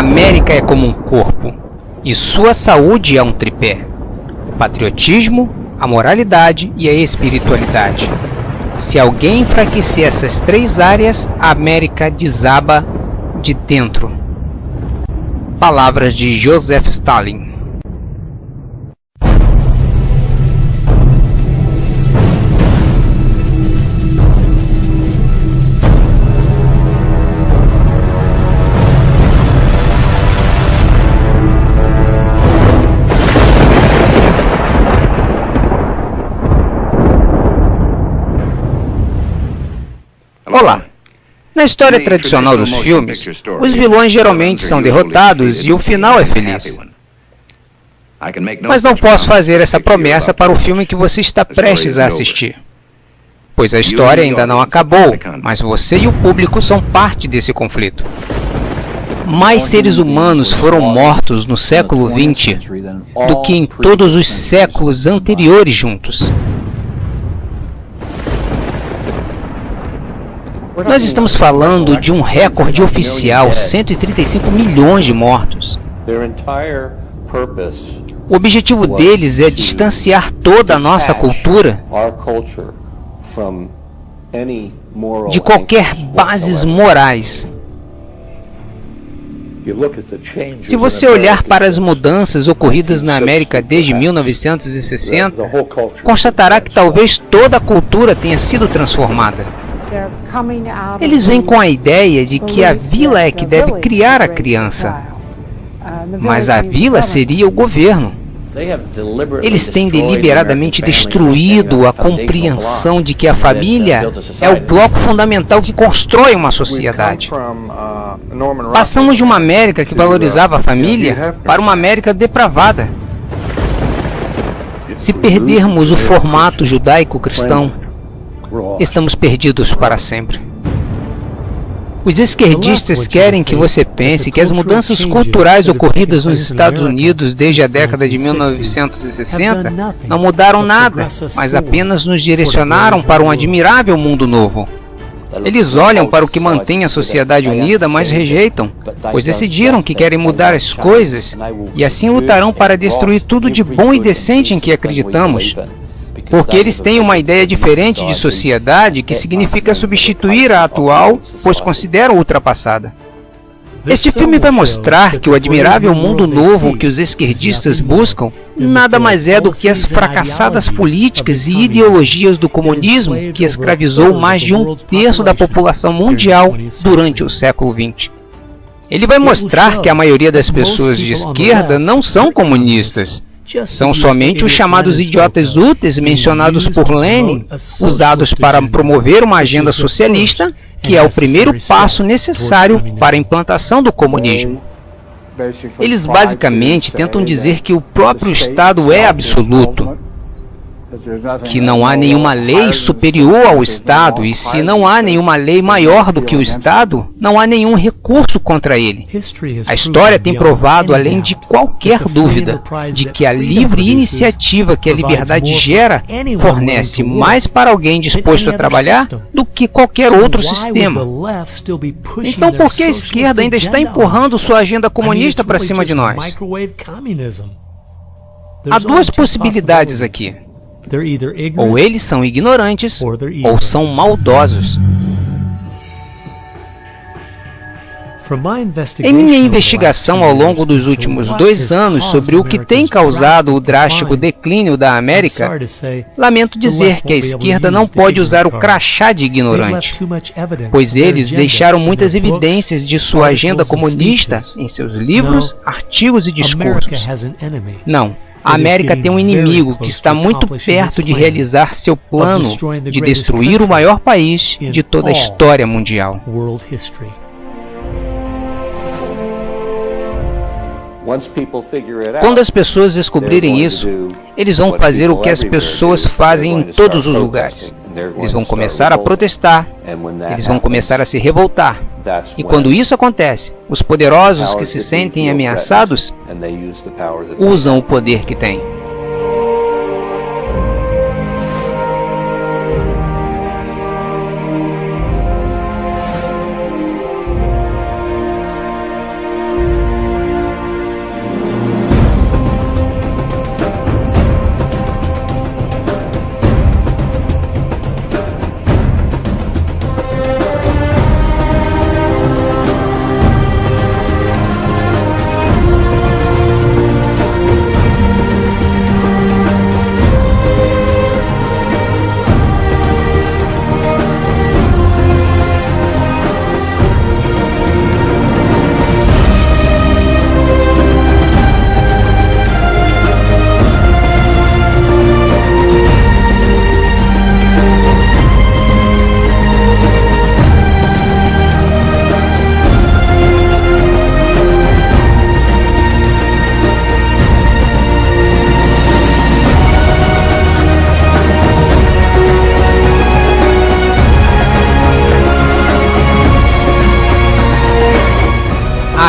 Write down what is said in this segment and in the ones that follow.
América é como um corpo, e sua saúde é um tripé: o patriotismo, a moralidade e a espiritualidade. Se alguém enfraquecer essas três áreas, a América desaba de dentro. Palavras de Joseph Stalin. Olá! Na história tradicional dos filmes, os vilões geralmente são derrotados e o final é feliz. Mas não posso fazer essa promessa para o filme que você está prestes a assistir, pois a história ainda não acabou, mas você e o público são parte desse conflito. Mais seres humanos foram mortos no século XX do que em todos os séculos anteriores juntos. Nós estamos falando de um recorde oficial, 135 milhões de mortos. O objetivo deles é distanciar toda a nossa cultura de qualquer bases morais. Se você olhar para as mudanças ocorridas na América desde 1960, constatará que talvez toda a cultura tenha sido transformada. Eles vêm com a ideia de que a vila é que deve criar a criança, mas a vila seria o governo. Eles têm deliberadamente destruído a compreensão de que a família é o bloco fundamental que constrói uma sociedade. Passamos de uma América que valorizava a família para uma América depravada. Se perdermos o formato judaico-cristão, estamos perdidos para sempre. Os esquerdistas querem que você pense que as mudanças culturais ocorridas nos Estados Unidos desde a década de 1960 não mudaram nada, mas apenas nos direcionaram para um admirável mundo novo. Eles olham para o que mantém a sociedade unida, mas rejeitam, pois decidiram que querem mudar as coisas e assim lutarão para destruir tudo de bom e decente em que acreditamos. Porque eles têm uma ideia diferente de sociedade que significa substituir a atual, pois consideram ultrapassada. Este filme vai mostrar que o admirável mundo novo que os esquerdistas buscam nada mais é do que as fracassadas políticas e ideologias do comunismo que escravizou mais de 1/3 da população mundial durante o século XX. Ele vai mostrar que a maioria das pessoas de esquerda não são comunistas. São somente os chamados idiotas úteis mencionados por Lenin, usados para promover uma agenda socialista, que é o primeiro passo necessário para a implantação do comunismo. Eles basicamente tentam dizer que o próprio Estado é absoluto, que não há nenhuma lei superior ao Estado, e se não há nenhuma lei maior do que o Estado, não há nenhum recurso contra ele. A história tem provado, além de qualquer dúvida, de que a livre iniciativa que a liberdade gera fornece mais para alguém disposto a trabalhar do que qualquer outro sistema. Então por que a esquerda ainda está empurrando sua agenda comunista para cima de nós? Há duas possibilidades aqui. Ou eles são ignorantes, ou são maldosos. Em minha investigação ao longo dos últimos 2 anos sobre o que tem causado o drástico declínio da América, lamento dizer que a esquerda não pode usar o crachá de ignorante, pois eles deixaram muitas evidências de sua agenda comunista em seus livros, artigos e discursos. Não. A América tem um inimigo que está muito perto de realizar seu plano de destruir o maior país de toda a história mundial. Quando as pessoas descobrirem isso, eles vão fazer o que as pessoas fazem em todos os lugares. Eles vão começar a protestar, eles vão começar a se revoltar. E quando isso acontece, os poderosos que se sentem ameaçados usam o poder que têm.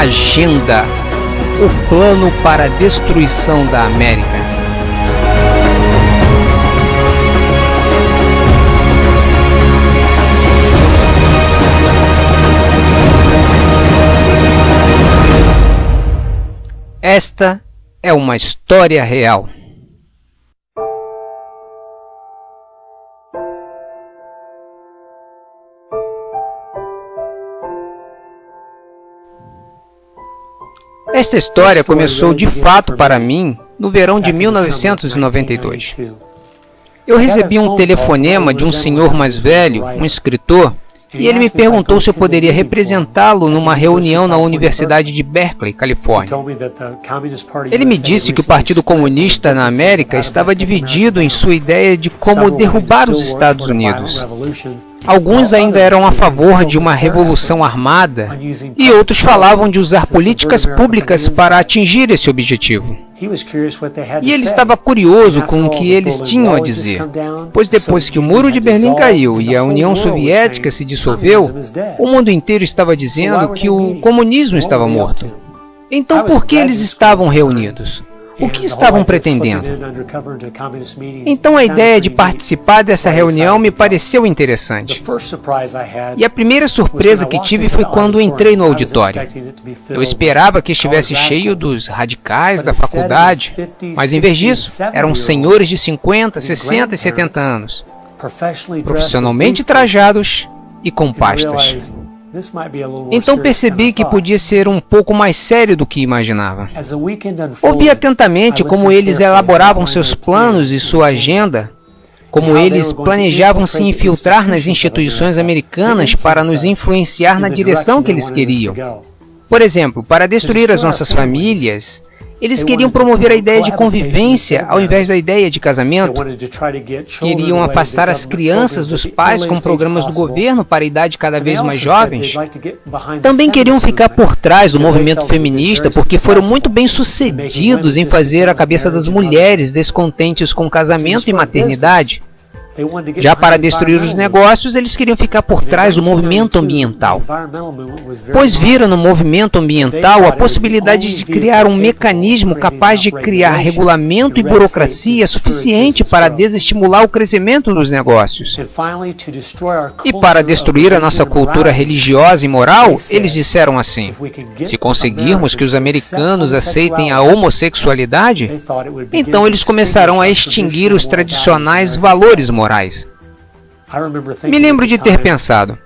Agenda, o plano para a destruição da América. Esta é uma história real. Esta história começou de fato para mim no verão de 1992. Eu recebi um telefonema de um senhor mais velho, um escritor, e ele me perguntou se eu poderia representá-lo numa reunião na Universidade de Berkeley, Califórnia. Ele me disse que o Partido Comunista na América estava dividido em sua ideia de como derrubar os Estados Unidos. Alguns ainda eram a favor de uma revolução armada e outros falavam de usar políticas públicas para atingir esse objetivo. E ele estava curioso com o que eles tinham a dizer, pois depois que o Muro de Berlim caiu e a União Soviética se dissolveu, o mundo inteiro estava dizendo que o comunismo estava morto. Então por que eles estavam reunidos? O que estavam pretendendo? Então a ideia de participar dessa reunião me pareceu interessante. E a primeira surpresa que tive foi quando entrei no auditório. Eu esperava que estivesse cheio dos radicais da faculdade, mas em vez disso, eram senhores de 50, 60 e 70 anos, profissionalmente trajados e com pastas. Então percebi que podia ser um pouco mais sério do que imaginava. Ouvi atentamente como eles elaboravam seus planos e sua agenda, como eles planejavam se infiltrar nas instituições americanas para nos influenciar na direção que eles queriam. Por exemplo, para destruir as nossas famílias, eles queriam promover a ideia de convivência ao invés da ideia de casamento. Queriam afastar as crianças dos pais com programas do governo para a idade cada vez mais jovens. Também queriam ficar por trás do movimento feminista porque foram muito bem sucedidos em fazer a cabeça das mulheres descontentes com casamento e maternidade. Já para destruir os negócios, eles queriam ficar por trás do movimento ambiental, pois viram no movimento ambiental a possibilidade de criar um mecanismo capaz de criar regulamento e burocracia suficiente para desestimular o crescimento dos negócios. E para destruir a nossa cultura religiosa e moral, eles disseram assim: se conseguirmos que os americanos aceitem a homossexualidade, então eles começarão a extinguir os tradicionais valores morais. Me lembro de ter pensado,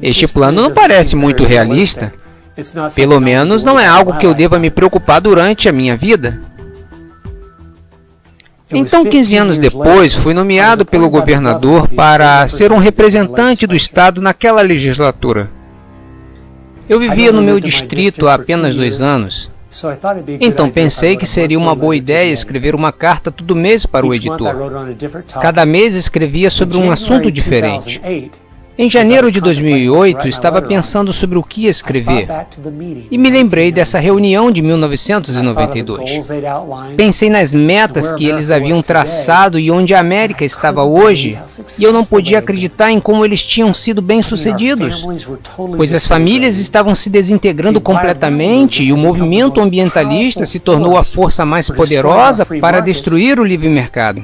este plano não parece muito realista. Pelo menos não é algo que eu deva me preocupar durante a minha vida. Então, 15 anos depois, fui nomeado pelo governador para ser um representante do estado naquela legislatura. Eu vivia no meu distrito há apenas 2 anos. Então pensei que seria uma boa ideia escrever uma carta todo mês para o editor. Cada mês escrevia sobre um assunto diferente. Em janeiro de 2008, estava pensando sobre o que escrever e me lembrei dessa reunião de 1992. Pensei nas metas que eles haviam traçado e onde a América estava hoje, e eu não podia acreditar em como eles tinham sido bem-sucedidos, pois as famílias estavam se desintegrando completamente e o movimento ambientalista se tornou a força mais poderosa para destruir o livre mercado.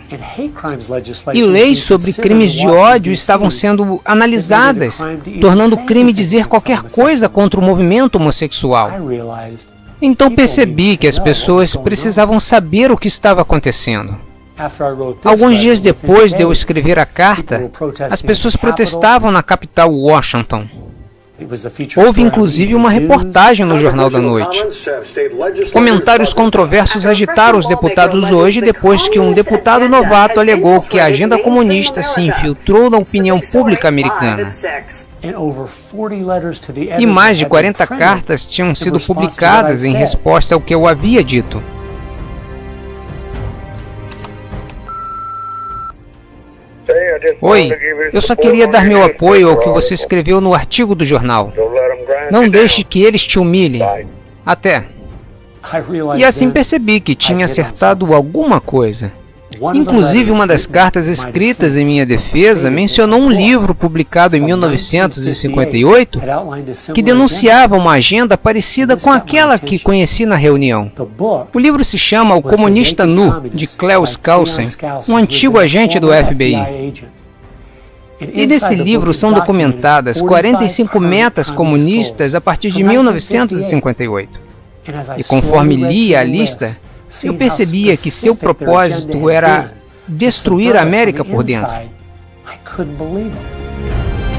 E leis sobre crimes de ódio estavam sendo analisadas, tornando crime dizer qualquer coisa contra o movimento homossexual. Então percebi que as pessoas precisavam saber o que estava acontecendo. Alguns dias depois de eu escrever a carta, as pessoas protestavam na capital Washington. Houve inclusive uma reportagem no Jornal da Noite. Comentários controversos agitaram os deputados hoje depois que um deputado novato alegou que a agenda comunista se infiltrou na opinião pública americana. E mais de 40 cartas tinham sido publicadas em resposta ao que eu havia dito. Oi, eu só queria dar meu apoio ao que você escreveu no artigo do jornal. Não deixe que eles te humilhem. Até. E assim percebi que tinha acertado alguma coisa. Inclusive, uma das cartas escritas em minha defesa mencionou um livro publicado em 1958 que denunciava uma agenda parecida com aquela que conheci na reunião. O livro se chama O Comunista Nu, de Klaus Kausen, um antigo agente do FBI. E nesse livro são documentadas 45 metas comunistas a partir de 1958. E conforme lia a lista, eu percebia que seu propósito era destruir a América por dentro.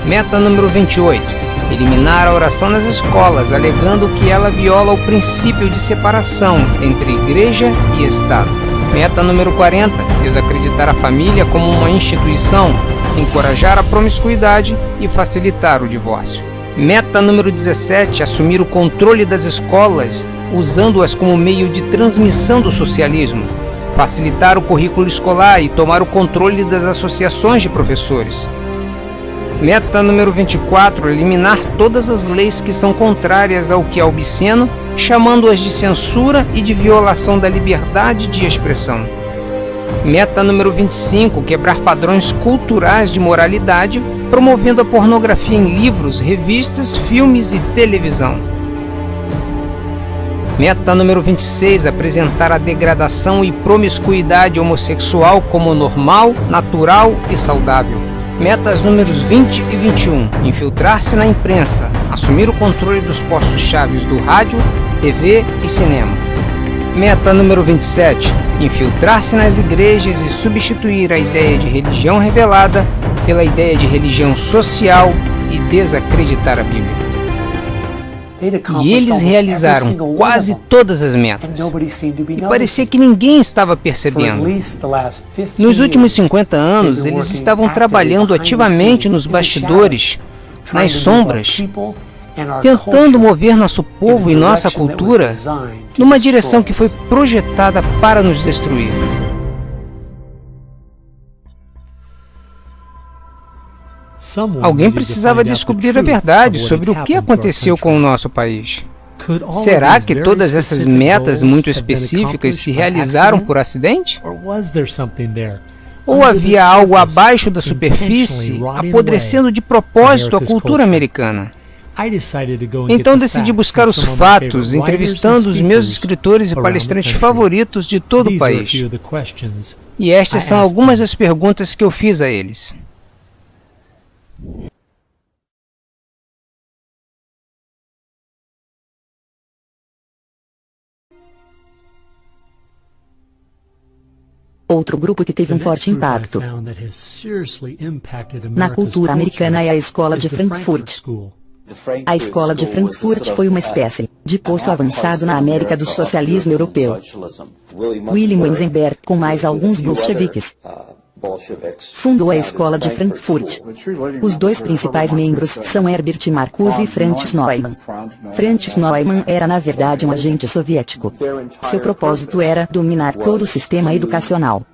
Meta número 28. Eliminar a oração nas escolas, alegando que ela viola o princípio de separação entre igreja e Estado. Meta número 40. Desacreditar a família como uma instituição, encorajar a promiscuidade e facilitar o divórcio. Meta número 17. Assumir o controle das escolas, usando-as como meio de transmissão do socialismo. Facilitar o currículo escolar e tomar o controle das associações de professores. Meta número 24. Eliminar todas as leis que são contrárias ao que é obsceno, chamando-as de censura e de violação da liberdade de expressão. Meta número 25. Quebrar padrões culturais de moralidade, promovendo a pornografia em livros, revistas, filmes e televisão. Meta número 26. Apresentar a degradação e promiscuidade homossexual como normal, natural e saudável. Metas números 20 e 21. Infiltrar-se na imprensa, assumir o controle dos postos-chave do rádio, TV e cinema. Meta número 27. Infiltrar-se nas igrejas e substituir a ideia de religião revelada pela ideia de religião social e desacreditar a Bíblia. E eles realizaram quase todas as metas. E parecia que ninguém estava percebendo. Nos últimos 50 anos, eles estavam trabalhando ativamente nos bastidores, nas sombras, tentando mover nosso povo e nossa cultura numa direção que foi projetada para nos destruir. Alguém precisava descobrir a verdade sobre o que aconteceu com o nosso país. Será que todas essas metas muito específicas se realizaram por acidente? Ou havia algo abaixo da superfície apodrecendo de propósito a cultura americana? Então decidi buscar os fatos, entrevistando os meus escritores e palestrantes favoritos de todo o país. E estas são algumas das perguntas que eu fiz a eles. Outro grupo que teve um forte impacto na cultura americana é a Escola de Frankfurt. A Escola de Frankfurt foi uma espécie de posto avançado na América do socialismo europeu. William Weizenberg, com mais alguns bolcheviques, fundou a Escola de Frankfurt. Os dois principais membros são Herbert Marcuse e Franz Neumann. Franz Neumann era na verdade um agente soviético. Seu propósito era dominar todo o sistema educacional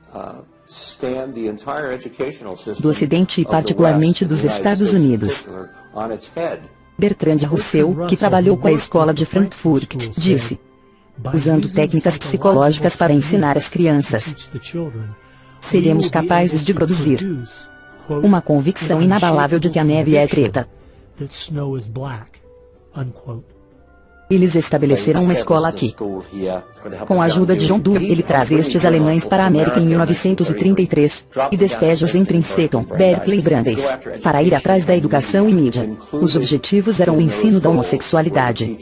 do Ocidente e particularmente dos Estados Unidos. Bertrand Russell, que trabalhou com a Escola de Frankfurt, disse: usando técnicas psicológicas para ensinar as crianças, seremos capazes de produzir uma convicção inabalável de que a neve é preta. Eles estabeleceram uma escola aqui. Com a ajuda de John Dewey, ele traz estes alemães para a América em 1933 e despeja-os em Princeton, Berkeley e Brandeis, para ir atrás da educação e mídia. Os objetivos eram o ensino da homossexualidade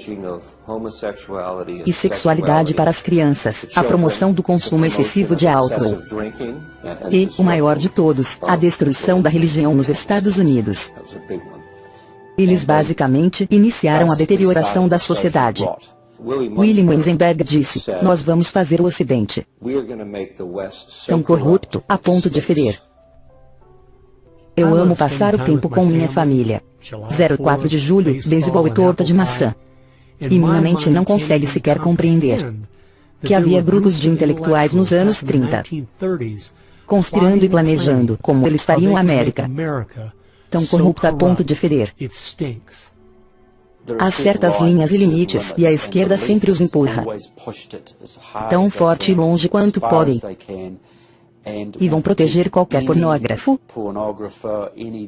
e sexualidade para as crianças, a promoção do consumo excessivo de álcool e, o maior de todos, a destruição da religião nos Estados Unidos. Eles basicamente iniciaram a deterioração da sociedade. William Weizenberg disse: nós vamos fazer o Ocidente tão corrupto a ponto de ferir. Eu amo passar o tempo com minha família. 04 de julho, beisebol e torta de maçã. E minha mente não consegue sequer compreender que havia grupos de intelectuais nos anos 30 conspirando e planejando como eles fariam a América tão corrupta a ponto de ferir. Há certas linhas e limites, e a esquerda sempre os empurra tão forte e longe quanto podem. E vão proteger qualquer pornógrafo,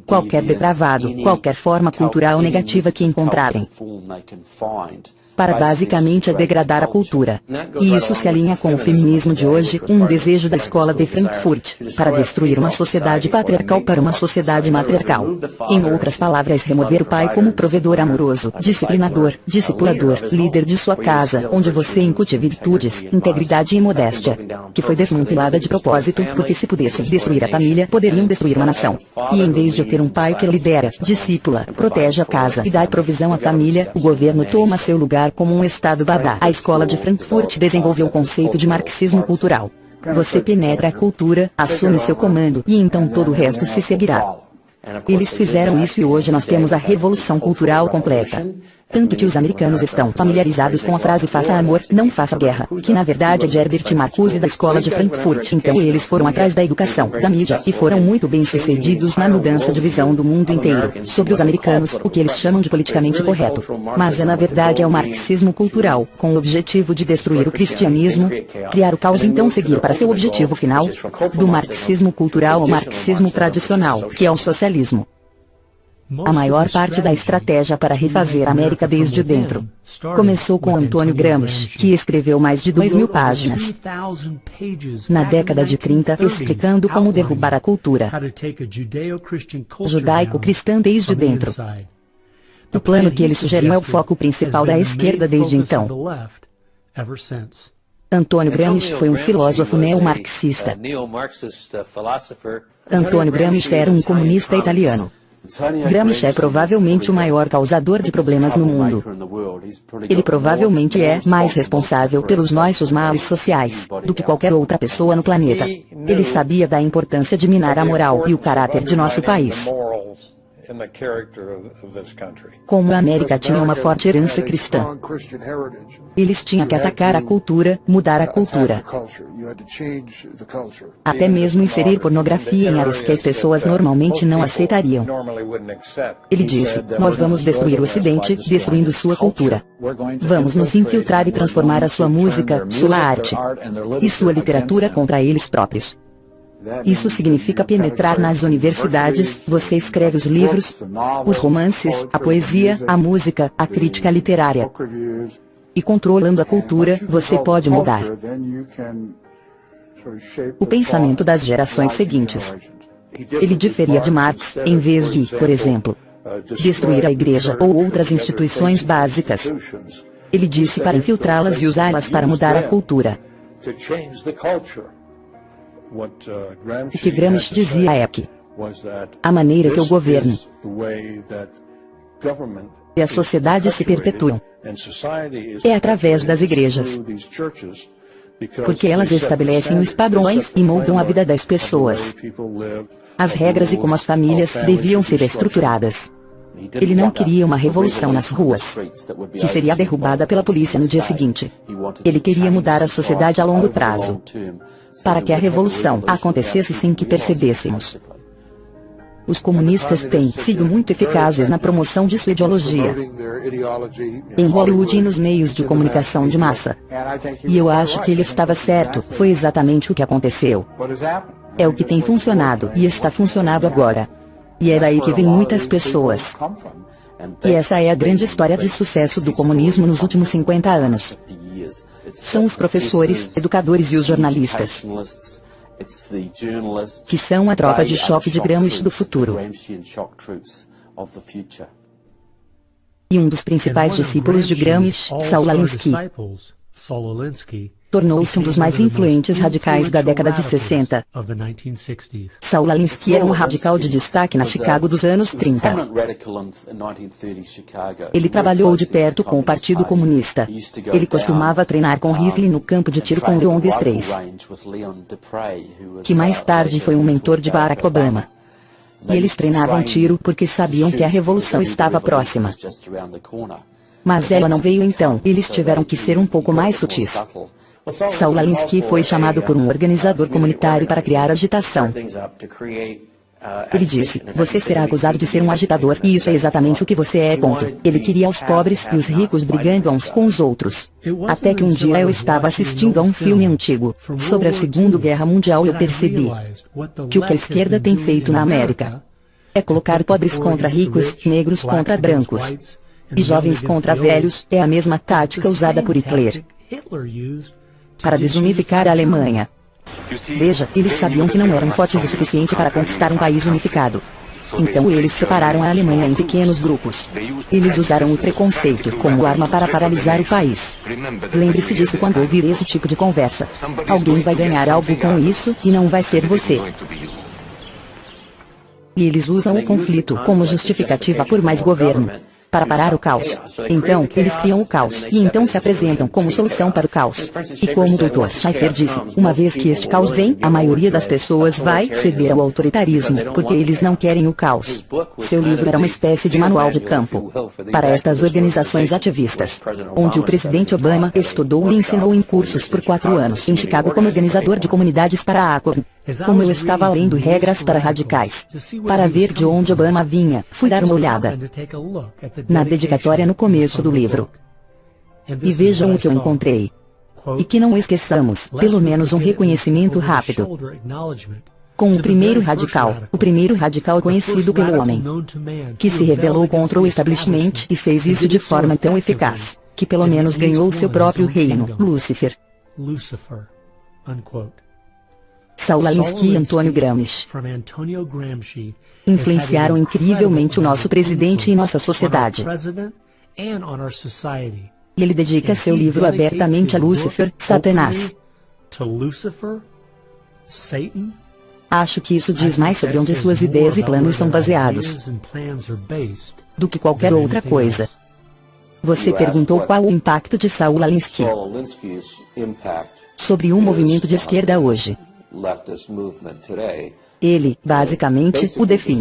qualquer depravado, qualquer forma cultural negativa que encontrarem, para basicamente degradar a cultura. E isso se alinha com o feminismo de hoje, um desejo da escola de Frankfurt, para destruir uma sociedade patriarcal para uma sociedade matriarcal. Em outras palavras, remover o pai como provedor amoroso, disciplinador, discipulador, líder de sua casa, onde você incute virtudes, integridade e modéstia, que foi desmantelada de propósito, porque se pudessem destruir a família, poderiam destruir uma nação. E em vez de ter um pai que lidera, discipula, protege a casa e dá provisão à família, o governo toma seu lugar como um Estado babá. A escola de Frankfurt desenvolveu o conceito de marxismo cultural. Você penetra a cultura, assume seu comando, e então todo o resto se seguirá. Eles fizeram isso e hoje nós temos a revolução cultural completa. Tanto que os americanos estão familiarizados com a frase faça amor, não faça guerra, que na verdade é de Herbert Marcuse da escola de Frankfurt. Então eles foram atrás da educação, da mídia, e foram muito bem sucedidos na mudança de visão do mundo inteiro, sobre os americanos, o que eles chamam de politicamente correto. Mas na verdade é o marxismo cultural, com o objetivo de destruir o cristianismo, criar o caos e então seguir para seu objetivo final, do marxismo cultural ao marxismo tradicional, que é o socialismo. A maior parte da estratégia para refazer a América desde dentro começou com Antônio Gramsci, que escreveu mais de 2.000 páginas na década de 30 explicando como derrubar a cultura judaico-cristã desde dentro. O plano que ele sugeriu é o foco principal da esquerda desde então. Antônio Gramsci foi um filósofo neomarxista. Antônio Gramsci era um comunista italiano. Gramsci é provavelmente o maior causador de problemas no mundo. Ele provavelmente é mais responsável pelos nossos males sociais do que qualquer outra pessoa no planeta. Ele sabia da importância de minar a moral e o caráter de nosso país. Como a América tinha uma forte herança cristã, eles tinham que atacar a cultura, mudar a cultura. Até mesmo inserir pornografia em áreas que as pessoas normalmente não aceitariam. Ele disse, nós vamos destruir o Ocidente, destruindo sua cultura. Vamos nos infiltrar e transformar a sua música, sua arte e sua literatura contra eles próprios. Isso significa penetrar nas universidades, você escreve os livros, os romances, a poesia, a música, a crítica literária. E controlando a cultura, você pode mudar o pensamento das gerações seguintes. Ele diferia de Marx, em vez de, por exemplo, destruir a igreja ou outras instituições básicas. Ele disse para infiltrá-las e usá-las para mudar a cultura. O que Gramsci dizia é que a maneira que o governo e a sociedade se perpetuam é através das igrejas, porque elas estabelecem os padrões e moldam a vida das pessoas. As regras e como as famílias deviam ser estruturadas. Ele não queria uma revolução nas ruas, que seria derrubada pela polícia no dia seguinte. Ele queria mudar a sociedade a longo prazo, para que a revolução acontecesse sem que percebêssemos. Os comunistas têm sido muito eficazes na promoção de sua ideologia em Hollywood e nos meios de comunicação de massa. E eu acho que ele estava certo, foi exatamente o que aconteceu. É o que tem funcionado e está funcionando agora. E é daí que vêm muitas pessoas. E essa é a grande história de sucesso do comunismo nos últimos 50 anos. São os professores, educadores e os jornalistas, que são a tropa de choque de Gramsci do futuro. E um dos principais discípulos de Gramsci, Saul Alinsky, tornou-se um dos mais influentes radicais da década de 60. Saul Alinsky era um radical de destaque na Chicago dos anos 30. Ele trabalhou de perto com o Partido Comunista. Ele costumava treinar com rifle no campo de tiro com Leon Desprez, que mais tarde foi um mentor de Barack Obama. E eles treinavam tiro porque sabiam que a revolução estava próxima. Mas ela não veio então, eles tiveram que ser um pouco mais sutis. Saul Alinsky foi chamado por um organizador comunitário para criar agitação. Ele disse, você será acusado de ser um agitador, e isso é exatamente o que você é, ponto. Ele queria os pobres e os ricos brigando uns com os outros. Até que um dia eu estava assistindo a um filme antigo, sobre a Segunda Guerra Mundial e eu percebi que o que a esquerda tem feito na América é colocar pobres contra ricos, negros contra brancos, e jovens contra velhos, é a mesma tática usada por Hitler para desunificar a Alemanha. Veja, eles sabiam que não eram fortes o suficiente para conquistar um país unificado. Então eles separaram a Alemanha em pequenos grupos. Eles usaram o preconceito como arma para paralisar o país. Lembre-se disso quando ouvir esse tipo de conversa. Alguém vai ganhar algo com isso, e não vai ser você. E eles usam o conflito como justificativa por mais governo, para parar o caos. Então, eles criam o caos, e então se apresentam como solução para o caos. E como o Dr. Schaefer disse, uma vez que este caos vem, a maioria das pessoas vai ceder ao autoritarismo, porque eles não querem o caos. Seu livro era uma espécie de manual de campo para estas organizações ativistas, onde o presidente Obama estudou e ensinou em cursos por 4 anos em Chicago como organizador de comunidades para a ACORN. Como eu estava lendo regras para radicais, para ver de onde Obama vinha, fui dar uma olhada na dedicatória no começo do livro. E vejam o que eu encontrei. E que não esqueçamos, pelo menos um reconhecimento rápido. Com o primeiro radical conhecido pelo homem, que se rebelou contra o establishment e fez isso de forma tão eficaz, que pelo menos ganhou seu próprio reino, Lúcifer. Saul Alinsky e Antônio Gramsci influenciaram incrivelmente o nosso presidente e nossa sociedade. E ele dedica seu livro abertamente a Lúcifer, Satanás. Acho que isso diz mais sobre onde suas ideias e planos são baseados do que qualquer outra coisa. Você perguntou qual o impacto de Saul Alinsky sobre um movimento de esquerda hoje. Ele, basicamente, o define.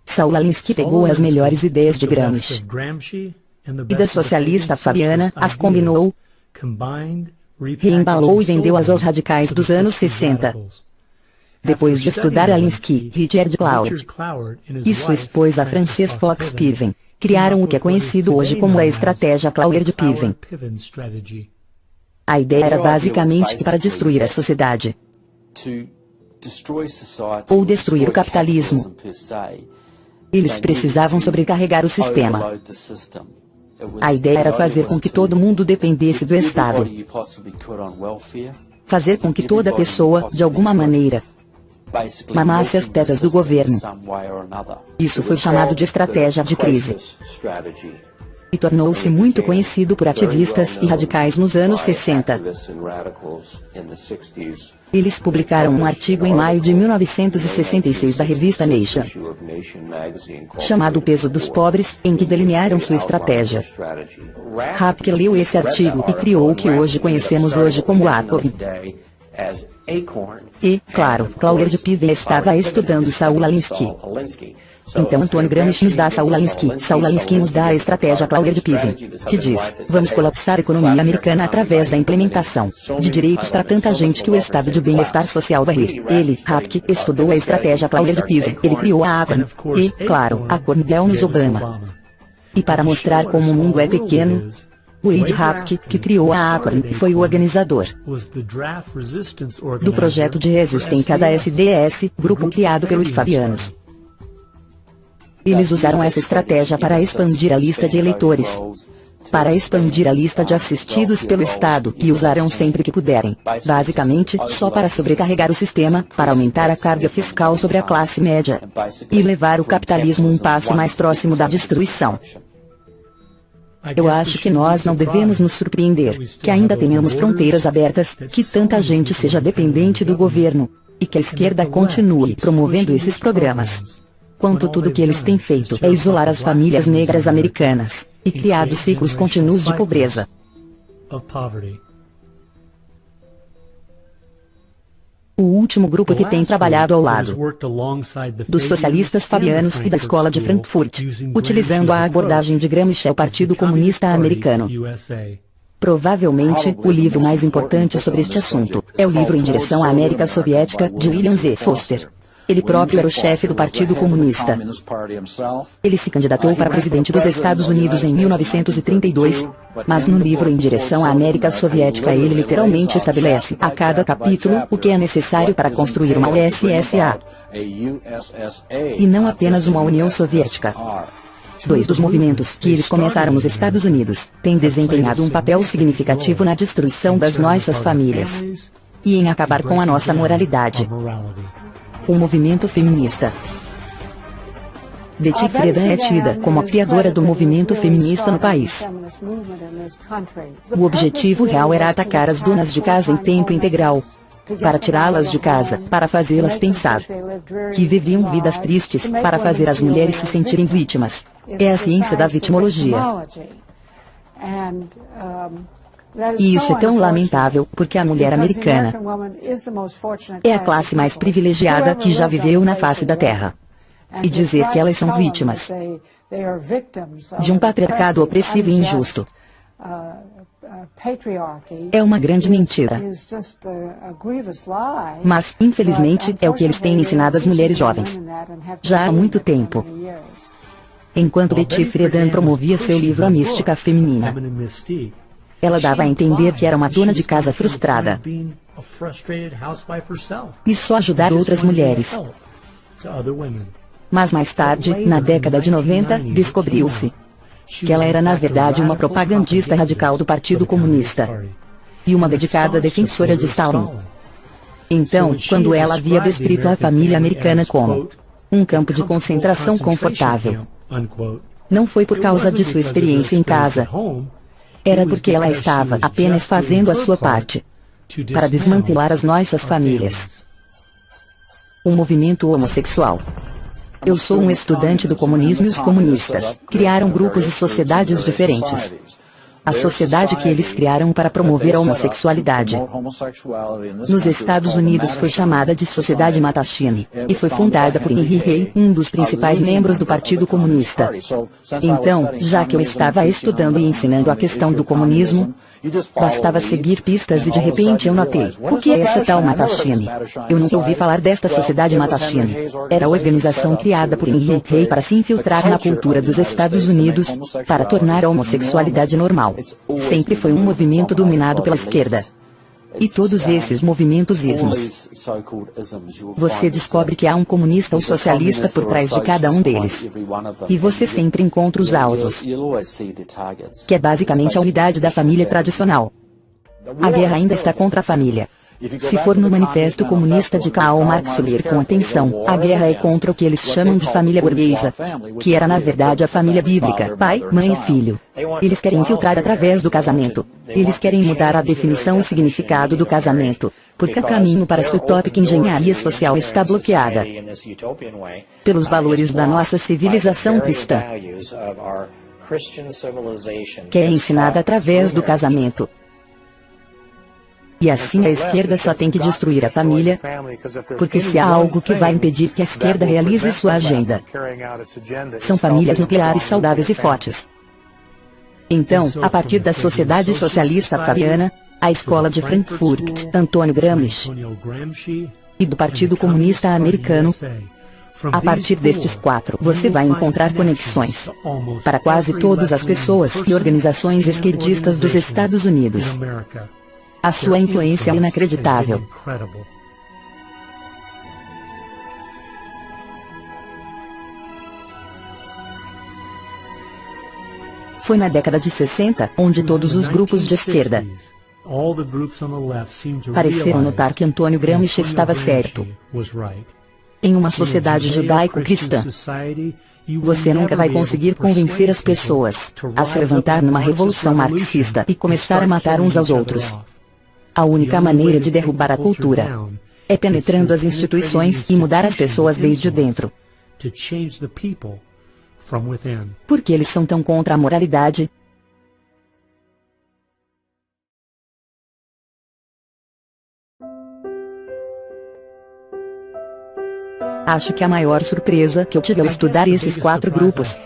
Saul Alinsky pegou as melhores ideias de Gramsci e da socialista fabiana, as combinou, reembalou e vendeu-as aos radicais dos anos 60. Depois de estudar Alinsky, Richard Cloud e sua esposa Frances Fox Piven criaram o que é conhecido hoje como a estratégia Cloward-Piven. A ideia era basicamente que para destruir a sociedade, ou destruir o capitalismo, eles precisavam sobrecarregar o sistema. A ideia era fazer com que todo mundo dependesse do Estado. Fazer com que toda pessoa, de alguma maneira, mamasse as tetas do governo. Isso foi chamado de estratégia de crise. E tornou-se muito conhecido por ativistas e radicais nos anos 60. Eles publicaram um artigo em maio de 1966 da revista Nation, chamado O Peso dos Pobres, em que delinearam sua estratégia. Rapke leu esse artigo e criou o que hoje conhecemos hoje como ACORN. E, claro, Cloward-Piven estava estudando Saul Alinsky. Então Antônio Gramsci nos dá Saul Alinsky. Saul Alinsky nos dá a estratégia Cloward-Piven, que diz, vamos colapsar a economia americana através da implementação de direitos para tanta gente que o estado de bem-estar social vai rir. Ele, Rapke, estudou a estratégia Cloward-Piven. Ele criou a ACORN. E, claro, a ACORN deu-nos Obama. E para mostrar como o mundo é pequeno, Wade Rapke, que criou a ACORN, foi o organizador do projeto de resistência da SDS, grupo criado pelos fabianos. Eles usaram essa estratégia para expandir a lista de eleitores, para expandir a lista de assistidos pelo Estado, e usarão sempre que puderem, basicamente, só para sobrecarregar o sistema, para aumentar a carga fiscal sobre a classe média, e levar o capitalismo um passo mais próximo da destruição. Eu acho que nós não devemos nos surpreender, que ainda tenhamos fronteiras abertas, que tanta gente seja dependente do governo, e que a esquerda continue promovendo esses programas. Quanto tudo que eles têm feito é isolar as famílias negras americanas, e criado ciclos contínuos de pobreza. O último grupo que tem trabalhado ao lado dos socialistas fabianos e da Escola de Frankfurt, utilizando a abordagem de Gramsci é o Partido Comunista Americano. Provavelmente, o livro mais importante sobre este assunto é o livro Em Direção à América Soviética, de William Z. Foster. Ele próprio era o chefe do Partido Comunista. Ele se candidatou para presidente dos Estados Unidos em 1932, mas no livro Em Direção à América Soviética ele literalmente estabelece, a cada capítulo, o que é necessário para construir uma USSA. E não apenas uma União Soviética. Dois dos movimentos que eles começaram nos Estados Unidos têm desempenhado um papel significativo na destruição das nossas famílias e em acabar com a nossa moralidade. O movimento feminista. Betty Friedan é tida como a criadora do movimento feminista no país. O objetivo real era atacar as donas de casa em tempo integral, para tirá-las de casa, para fazê-las pensar que viviam vidas tristes, para fazer as mulheres se sentirem vítimas. É a ciência da vitimologia. E isso é tão lamentável, porque a mulher americana é a classe mais privilegiada que já viveu na face da Terra. E dizer que elas são vítimas de um patriarcado opressivo e injusto é uma grande mentira. Mas, infelizmente, é o que eles têm ensinado às mulheres jovens já há muito tempo. Enquanto Betty Friedan promovia seu livro A Mística Feminina, ela dava a entender que era uma dona de casa frustrada e só ajudar outras mulheres. Mas mais tarde, na década de 90, descobriu-se que ela era na verdade uma propagandista radical do Partido Comunista e uma dedicada defensora de Stalin. Então, quando ela havia descrito a família americana como um campo de concentração confortável, não foi por causa de sua experiência em casa. Era porque ela estava apenas fazendo a sua parte para desmantelar as nossas famílias. O movimento homossexual. Eu sou um estudante do comunismo e os comunistas criaram grupos e sociedades diferentes. A sociedade que eles criaram para promover a homossexualidade nos Estados Unidos foi chamada de Sociedade Mattachine, e foi fundada por Henry Rey, um dos principais membros do Partido Comunista. Então, já que eu estava estudando e ensinando a questão do comunismo, bastava seguir pistas e de repente eu notei, o que é essa tal Mattachine? Eu nunca ouvi falar desta Sociedade Mattachine. Era a organização criada por Henry Rey para se infiltrar na cultura dos Estados Unidos, para tornar a homossexualidade normal. Sempre foi um movimento dominado pela esquerda. E todos esses movimentos ismos, você descobre que há um comunista ou socialista por trás de cada um deles. E você sempre encontra os alvos, que é basicamente a unidade da família tradicional. A guerra ainda está contra a família. Se for no Manifesto Comunista de Karl Marx ler com atenção, a guerra é contra o que eles chamam de família burguesa, que era na verdade a família bíblica, pai, mãe e filho. Eles querem infiltrar através do casamento. Eles querem mudar a definição e significado do casamento, porque o caminho para essa utópica engenharia social está bloqueada pelos valores da nossa civilização cristã, que é ensinada através do casamento. E assim a esquerda só tem que destruir a família, porque se há algo que vai impedir que a esquerda realize sua agenda, são famílias nucleares saudáveis e fortes. Então, a partir da Sociedade Socialista Fabiana, a Escola de Frankfurt, Antônio Gramsci, e do Partido Comunista Americano, a partir destes quatro, você vai encontrar conexões para quase todas as pessoas e organizações esquerdistas dos Estados Unidos. A sua influência é inacreditável. Foi na década de 60, onde todos os grupos de esquerda pareceram notar que Antônio Gramsci estava certo. Em uma sociedade judaico-cristã, você nunca vai conseguir convencer as pessoas a se levantar numa revolução marxista e começar a matar uns aos outros. A única maneira de derrubar a cultura é penetrando as instituições e mudar as pessoas desde dentro. Por que eles são tão contra a moralidade? Acho que a maior surpresa que eu tive ao estudar esses 4 grupos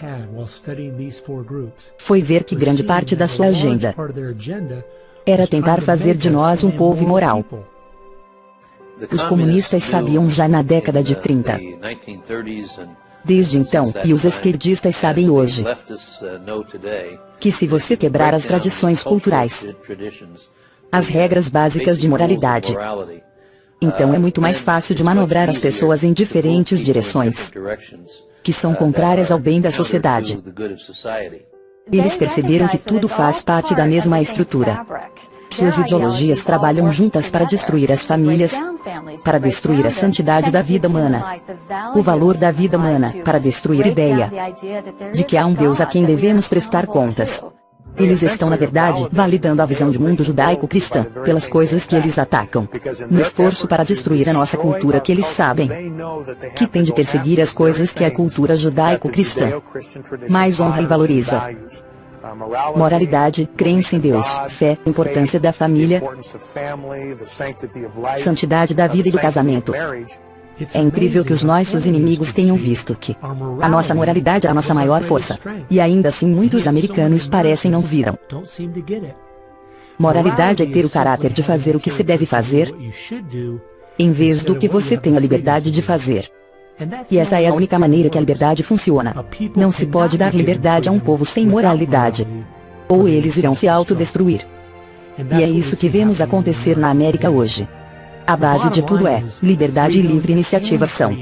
foi ver que grande parte da sua agenda era tentar fazer de nós um povo imoral. Os comunistas sabiam já na década de 30. Desde então, e os esquerdistas sabem hoje, que se você quebrar as tradições culturais, as regras básicas de moralidade, então é muito mais fácil de manobrar as pessoas em diferentes direções, que são contrárias ao bem da sociedade. Eles perceberam que tudo faz parte da mesma estrutura. Suas ideologias trabalham juntas para destruir as famílias, para destruir a santidade da vida humana, o valor da vida humana, para destruir a ideia de que há um Deus a quem devemos prestar contas. Eles estão, na verdade, validando a visão de mundo judaico-cristã, pelas coisas que eles atacam, no esforço para destruir a nossa cultura que eles sabem que tem de perseguir as coisas que a cultura judaico-cristã mais honra e valoriza. Moralidade, crença em Deus, fé, importância da família, santidade da vida e do casamento. É incrível que os nossos inimigos tenham visto que a nossa moralidade é a nossa maior força. E ainda assim muitos americanos parecem não viram. Moralidade é ter o caráter de fazer o que se deve fazer, em vez do que você tem a liberdade de fazer. E essa é a única maneira que a liberdade funciona. Não se pode dar liberdade a um povo sem moralidade, ou eles irão se autodestruir. E é isso que vemos acontecer na América hoje. A base de tudo é, liberdade e livre iniciativa são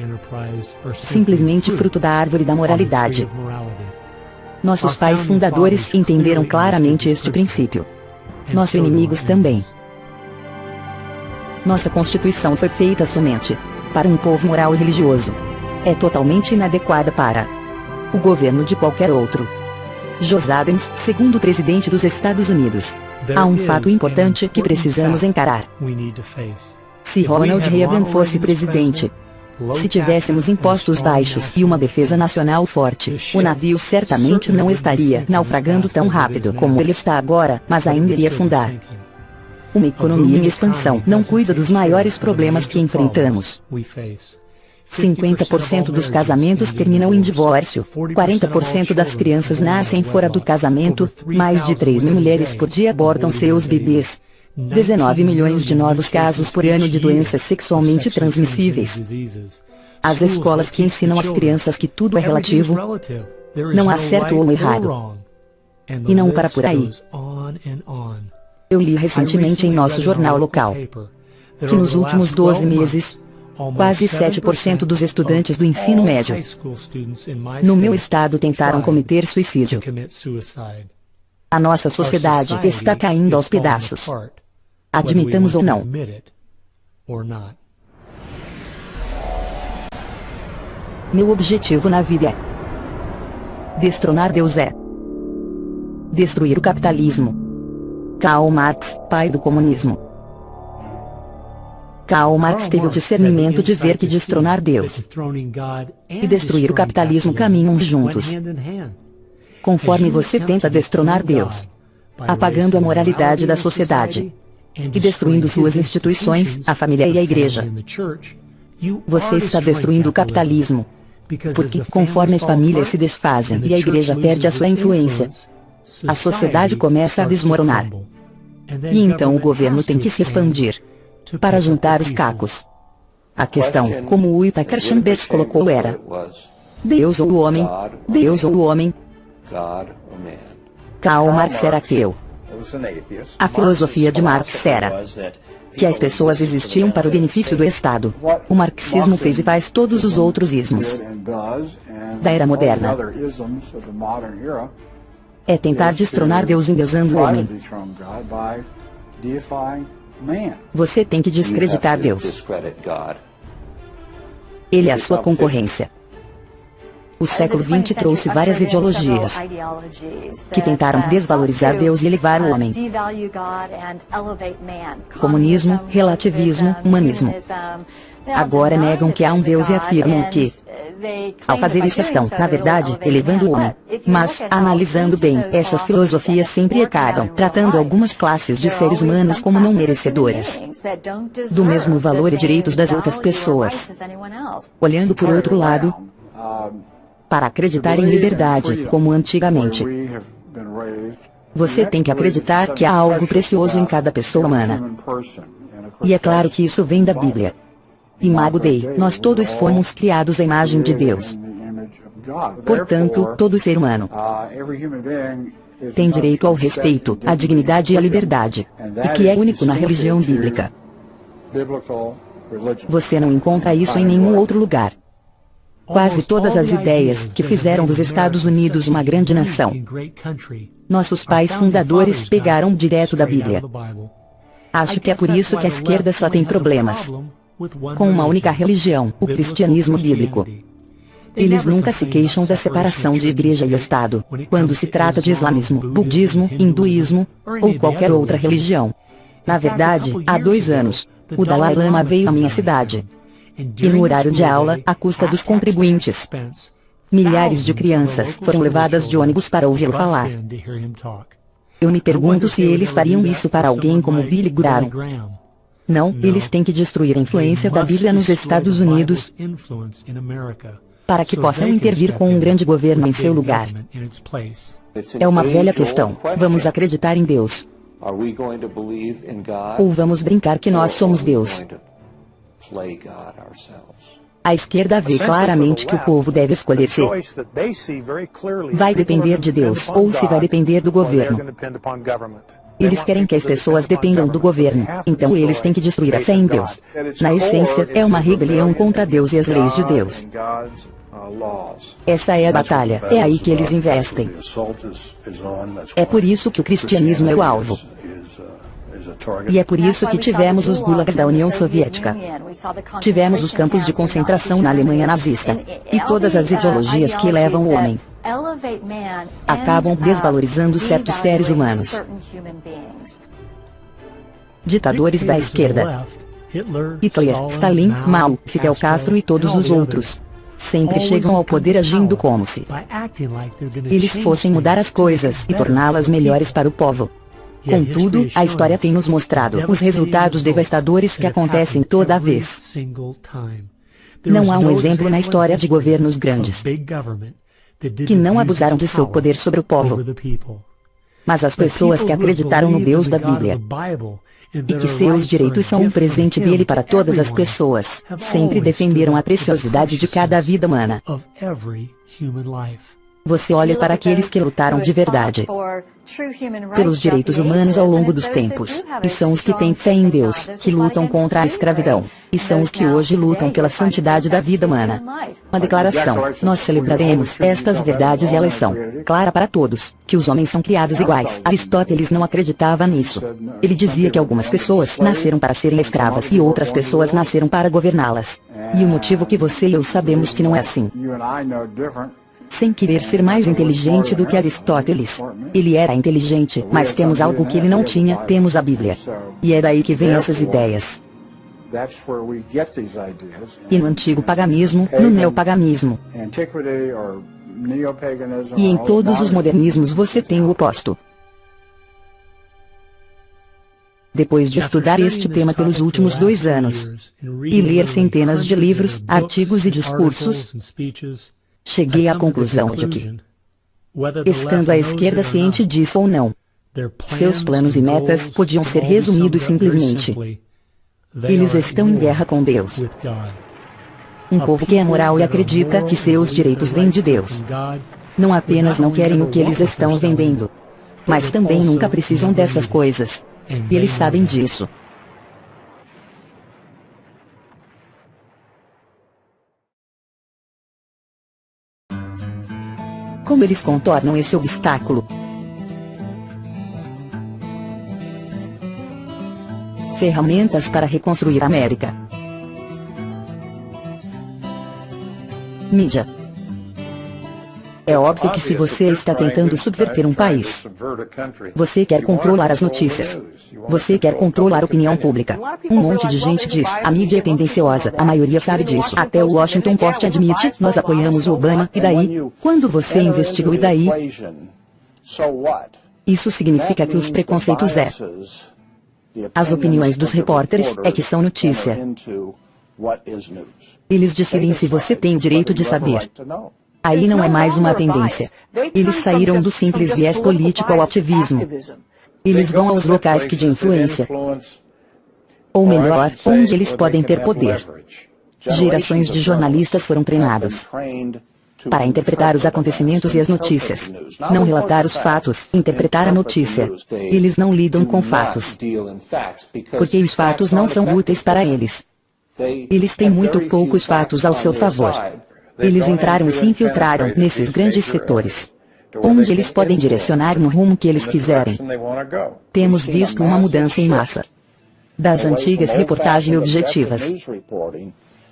simplesmente fruto da árvore da moralidade. Nossos pais fundadores entenderam claramente este princípio. Nossos inimigos também. Nossa Constituição foi feita somente para um povo moral e religioso. É totalmente inadequada para o governo de qualquer outro. José Adams, segundo presidente dos Estados Unidos. Há um fato importante que precisamos encarar. Se Ronald Reagan fosse presidente, se tivéssemos impostos baixos e uma defesa nacional forte, o navio certamente não estaria naufragando tão rápido como ele está agora, mas ainda iria afundar. Uma economia em expansão não cuida dos maiores problemas que enfrentamos. 50% dos casamentos terminam em divórcio, 40% das crianças nascem fora do casamento, mais de 3 mil mulheres por dia abortam seus bebês. 19 milhões de novos casos por ano de doenças sexualmente transmissíveis. As escolas que ensinam às crianças que tudo é relativo, não há certo ou errado. E não para por aí. Eu li recentemente em nosso jornal local que nos últimos 12 meses, quase 7% dos estudantes do ensino médio no meu estado tentaram cometer suicídio. A nossa sociedade está caindo aos pedaços. Admitamos ou não. Meu objetivo na vida é destronar Deus, é destruir o capitalismo. Karl Marx, pai do comunismo. Karl Marx teve o discernimento de ver que destronar Deus e destruir o capitalismo caminham juntos. Conforme você tenta destronar Deus, apagando a moralidade da sociedade e destruindo suas instituições, a família e a igreja, você está destruindo o capitalismo. Porque, conforme as famílias se desfazem e a igreja perde a sua influência, a sociedade começa a desmoronar. E então o governo tem que se expandir para juntar os cacos. A questão, como o Whittaker Chambers colocou, era: Deus ou o homem? Deus ou o homem? Karl Marx era ateu. A filosofia de Marx era que as pessoas existiam para o benefício do Estado. O marxismo fez e faz todos os outros ismos da era moderna. É tentar destronar Deus endeusando o homem. Você tem que descreditar Deus. Ele é a sua concorrência. O século XX trouxe várias ideologias que tentaram desvalorizar Deus e elevar o homem. Comunismo, relativismo, humanismo. Agora negam que há um Deus e afirmam que, ao fazer isso, estão, na verdade, elevando o homem. Mas, analisando bem, essas filosofias sempre acabam tratando algumas classes de seres humanos como não merecedoras do mesmo valor e direitos das outras pessoas. Olhando por outro lado, para acreditar em liberdade, como antigamente, você tem que acreditar que há algo precioso em cada pessoa humana. E é claro que isso vem da Bíblia. Imago Dei, nós todos fomos criados à imagem de Deus. Portanto, todo ser humano tem direito ao respeito, à dignidade e à liberdade, e que é único na religião bíblica. Você não encontra isso em nenhum outro lugar. Quase todas as ideias que fizeram dos Estados Unidos uma grande nação, nossos pais fundadores pegaram direto da Bíblia. Acho que é por isso que a esquerda só tem problemas com uma única religião, o cristianismo bíblico. Eles nunca se queixam da separação de igreja e Estado, quando se trata de islamismo, budismo, hinduísmo, ou qualquer outra religião. Na verdade, há 2 anos, o Dalai Lama veio à minha cidade. E no horário de aula, à custa dos contribuintes, milhares de crianças foram levadas de ônibus para ouvi-lo falar. Eu me pergunto se eles fariam isso para alguém como Billy Graham. Não, eles têm que destruir a influência da Bíblia nos Estados Unidos para que possam intervir com um grande governo em seu lugar. É uma velha questão. Vamos acreditar em Deus? Ou vamos brincar que nós somos Deus? A esquerda vê claramente que o povo deve escolher se vai depender de Deus ou se vai depender do governo. Eles querem que as pessoas dependam do governo, então eles têm que destruir a fé em Deus. Na essência, é uma rebelião contra Deus e as leis de Deus. Esta é a batalha, é aí que eles investem. É por isso que o cristianismo é o alvo. E é por isso que tivemos os gulags da União Soviética. Tivemos os campos de concentração na Alemanha nazista. E todas as ideologias que elevam o homem acabam desvalorizando certos seres humanos. Ditadores da esquerda, Hitler, Stalin, Mao, Fidel Castro e todos os outros, sempre chegam ao poder agindo como se eles fossem mudar as coisas e torná-las melhores para o povo. Contudo, a história tem nos mostrado os resultados devastadores que acontecem toda vez. Não há um exemplo na história de governos grandes que não abusaram de seu poder sobre o povo. Mas as pessoas que acreditaram no Deus da Bíblia e que seus direitos são um presente dele para todas as pessoas, sempre defenderam a preciosidade de cada vida humana. Você olha para aqueles que lutaram de verdade pelos direitos humanos ao longo dos tempos, e são os que têm fé em Deus, que lutam contra a escravidão, e são os que hoje lutam pela santidade da vida humana. Uma declaração: nós celebraremos estas verdades e elas são clara para todos, que os homens são criados iguais. Aristóteles não acreditava nisso. Ele dizia que algumas pessoas nasceram para serem escravas e outras pessoas nasceram para governá-las. E o motivo que você e eu sabemos que não é assim. Sem querer ser mais inteligente do que Aristóteles. Ele era inteligente, mas temos algo que ele não tinha, temos a Bíblia. E é daí que vêm essas ideias. E no antigo paganismo, no neopaganismo, e em todos os modernismos você tem o oposto. Depois de estudar este tema pelos últimos 2 anos, e ler centenas de livros, artigos e discursos, cheguei à conclusão de que, estando a esquerda ciente disso ou não, seus planos e metas podiam ser resumidos simplesmente: eles estão em guerra com Deus. Um povo que é moral e acredita que seus direitos vêm de Deus. Não apenas não querem o que eles estão vendendo, mas também nunca precisam dessas coisas. E eles sabem disso. Como eles contornam esse obstáculo? Ferramentas para reconstruir a América. É óbvio que se você está tentando subverter um país, você quer controlar as notícias. Você quer controlar a opinião pública. Um monte de gente diz, a mídia é tendenciosa, a maioria sabe disso. Até o Washington Post admite, nós apoiamos o Obama, e daí? Quando você investiga o e daí? Isso significa que os preconceitos as opiniões dos repórteres é que são notícia. Eles decidem se você tem o direito de saber. Aí não é mais uma tendência. Eles saíram do simples viés político ao ativismo. Eles vão aos locais que de influência. Ou melhor, onde eles podem ter poder. Gerações de jornalistas foram treinados para interpretar os acontecimentos e as notícias. Não relatar os fatos, interpretar a notícia. Eles não lidam com fatos, porque os fatos não são úteis para eles. Eles têm muito poucos fatos ao seu favor. Eles entraram e se infiltraram nesses grandes setores, onde eles podem direcionar no rumo que eles quiserem. Temos visto uma mudança em massa das antigas reportagens objetivas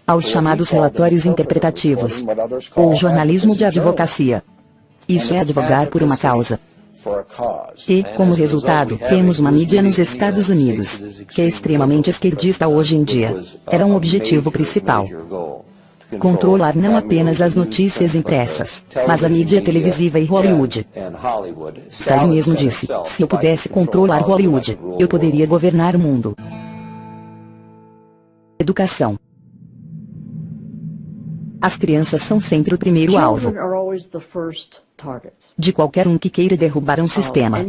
aos chamados relatórios interpretativos, ou jornalismo de advocacia. Isso é advogar por uma causa. E, como resultado, temos uma mídia nos Estados Unidos, que é extremamente esquerdista hoje em dia. Era um objetivo principal. Controlar não apenas as notícias impressas, mas a mídia televisiva e Hollywood. Stalin mesmo disse, se eu pudesse controlar Hollywood, eu poderia governar o mundo. Educação. As crianças são sempre o primeiro alvo de qualquer um que queira derrubar um sistema.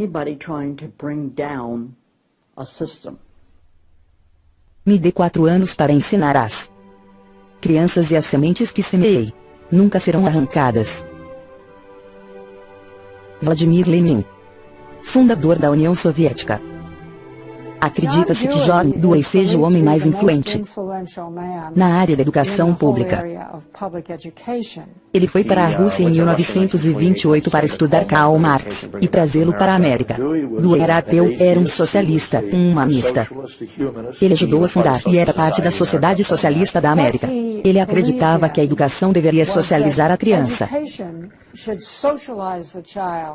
Me dê 4 anos para ensinar as crianças e as sementes que semeei nunca serão arrancadas. Vladimir Lenin, fundador da União Soviética. Acredita-se que John Dewey seja o homem mais influente na área da educação pública. Ele foi para a Rússia em 1928 para estudar Karl Marx e trazê-lo para a América. Dewey era ateu, era um socialista, um humanista. Ele ajudou a fundar e era parte da Sociedade Socialista da América. Ele acreditava que a educação deveria socializar a criança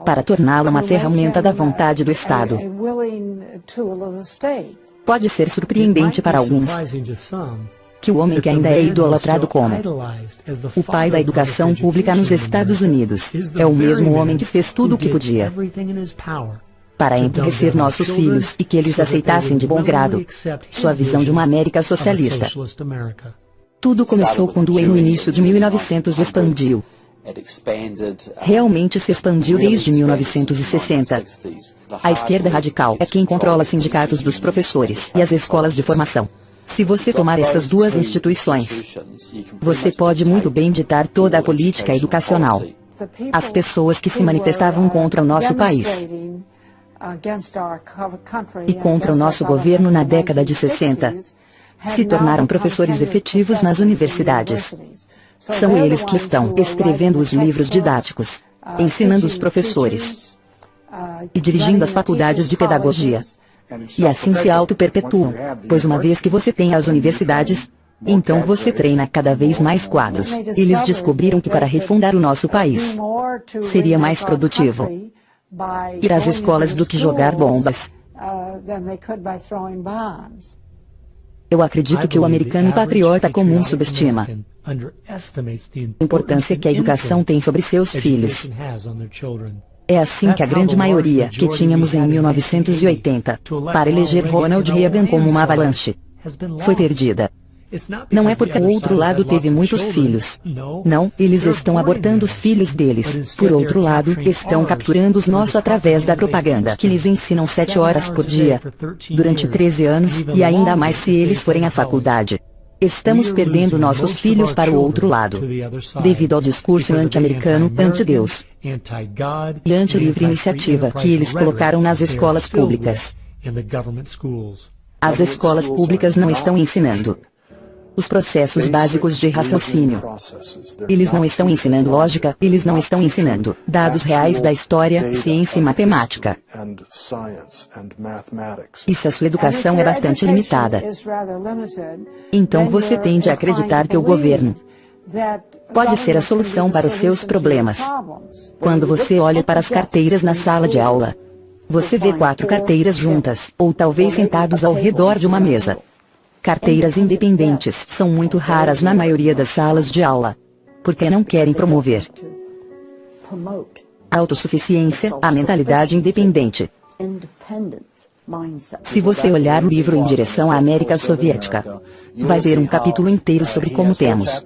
para torná-la uma ferramenta da vontade do Estado. Pode ser surpreendente para alguns que o homem que ainda é idolatrado como o pai da educação pública nos Estados Unidos é o mesmo homem que fez tudo o que podia para enriquecer nossos filhos e que eles aceitassem de bom grado sua visão de uma América socialista. Tudo começou quando Dewey no início de 1900 expandiu. Realmente se expandiu desde 1960. A esquerda radical é quem controla sindicatos dos professores e as escolas de formação. Se você tomar essas duas instituições, você pode muito bem ditar toda a política educacional. As pessoas que se manifestavam contra o nosso país e contra o nosso governo na década de 60 se tornaram professores efetivos nas universidades. São eles que estão escrevendo os livros didáticos, ensinando os professores e dirigindo as faculdades de pedagogia. E assim se auto-perpetuam, pois uma vez que você tem as universidades, então você treina cada vez mais quadros. Eles descobriram que para refundar o nosso país, seria mais produtivo ir às escolas do que jogar bombas. Eu acredito que o americano patriota comum subestima a importância que a educação tem sobre seus filhos. É assim que a grande maioria que tínhamos em 1980 para eleger Ronald Reagan como uma avalanche foi perdida. Não é porque o outro lado teve muitos filhos. Não, eles estão abortando os filhos deles. Por outro lado, estão capturando os nossos através da propaganda que lhes ensinam 7 horas por dia, durante 13 anos, e ainda mais se eles forem à faculdade. Estamos perdendo nossos filhos para o outro lado, devido ao discurso anti-americano, anti-Deus e anti-livre iniciativa que eles colocaram nas escolas públicas. As escolas públicas não estão ensinando os processos básicos de raciocínio. Eles não estão ensinando lógica, eles não estão ensinando dados reais da história, ciência e matemática. E se a sua educação é bastante limitada, então você tende a acreditar que o governo pode ser a solução para os seus problemas. Quando você olha para as carteiras na sala de aula, você vê 4 carteiras juntas, ou talvez sentados ao redor de uma mesa. Carteiras independentes são muito raras na maioria das salas de aula, porque não querem promover a autossuficiência, a mentalidade independente. Se você olhar o livro Em Direção à América Soviética, vai ver um capítulo inteiro sobre como temos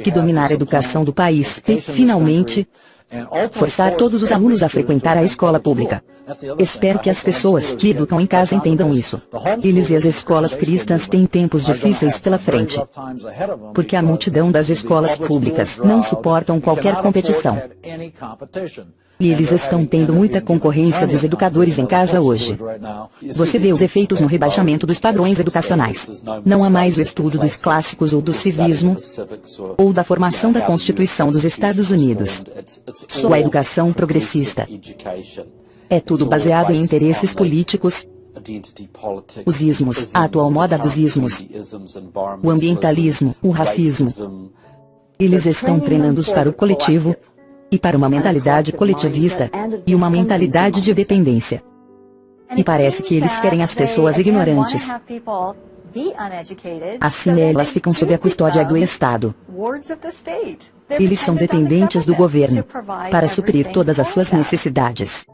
que dominar a educação do país e, finalmente, forçar todos os alunos a frequentar a escola pública. Espero que as pessoas que educam em casa entendam isso. Eles e as escolas cristãs têm tempos difíceis pela frente, porque a multidão das escolas públicas não suportam qualquer competição. E eles estão tendo muita concorrência dos educadores em casa hoje. Você vê os efeitos no rebaixamento dos padrões educacionais. Não há mais o estudo dos clássicos ou do civismo, ou da formação da Constituição dos Estados Unidos. Só a educação progressista. É tudo baseado em interesses políticos, os ismos, a atual moda dos ismos, o ambientalismo, o racismo. Eles estão treinando-os para o coletivo, e para uma mentalidade coletivista, e uma mentalidade de dependência. E parece que eles querem as pessoas ignorantes. Assim elas ficam sob a custódia do Estado. Eles são dependentes do governo para suprir todas as suas necessidades.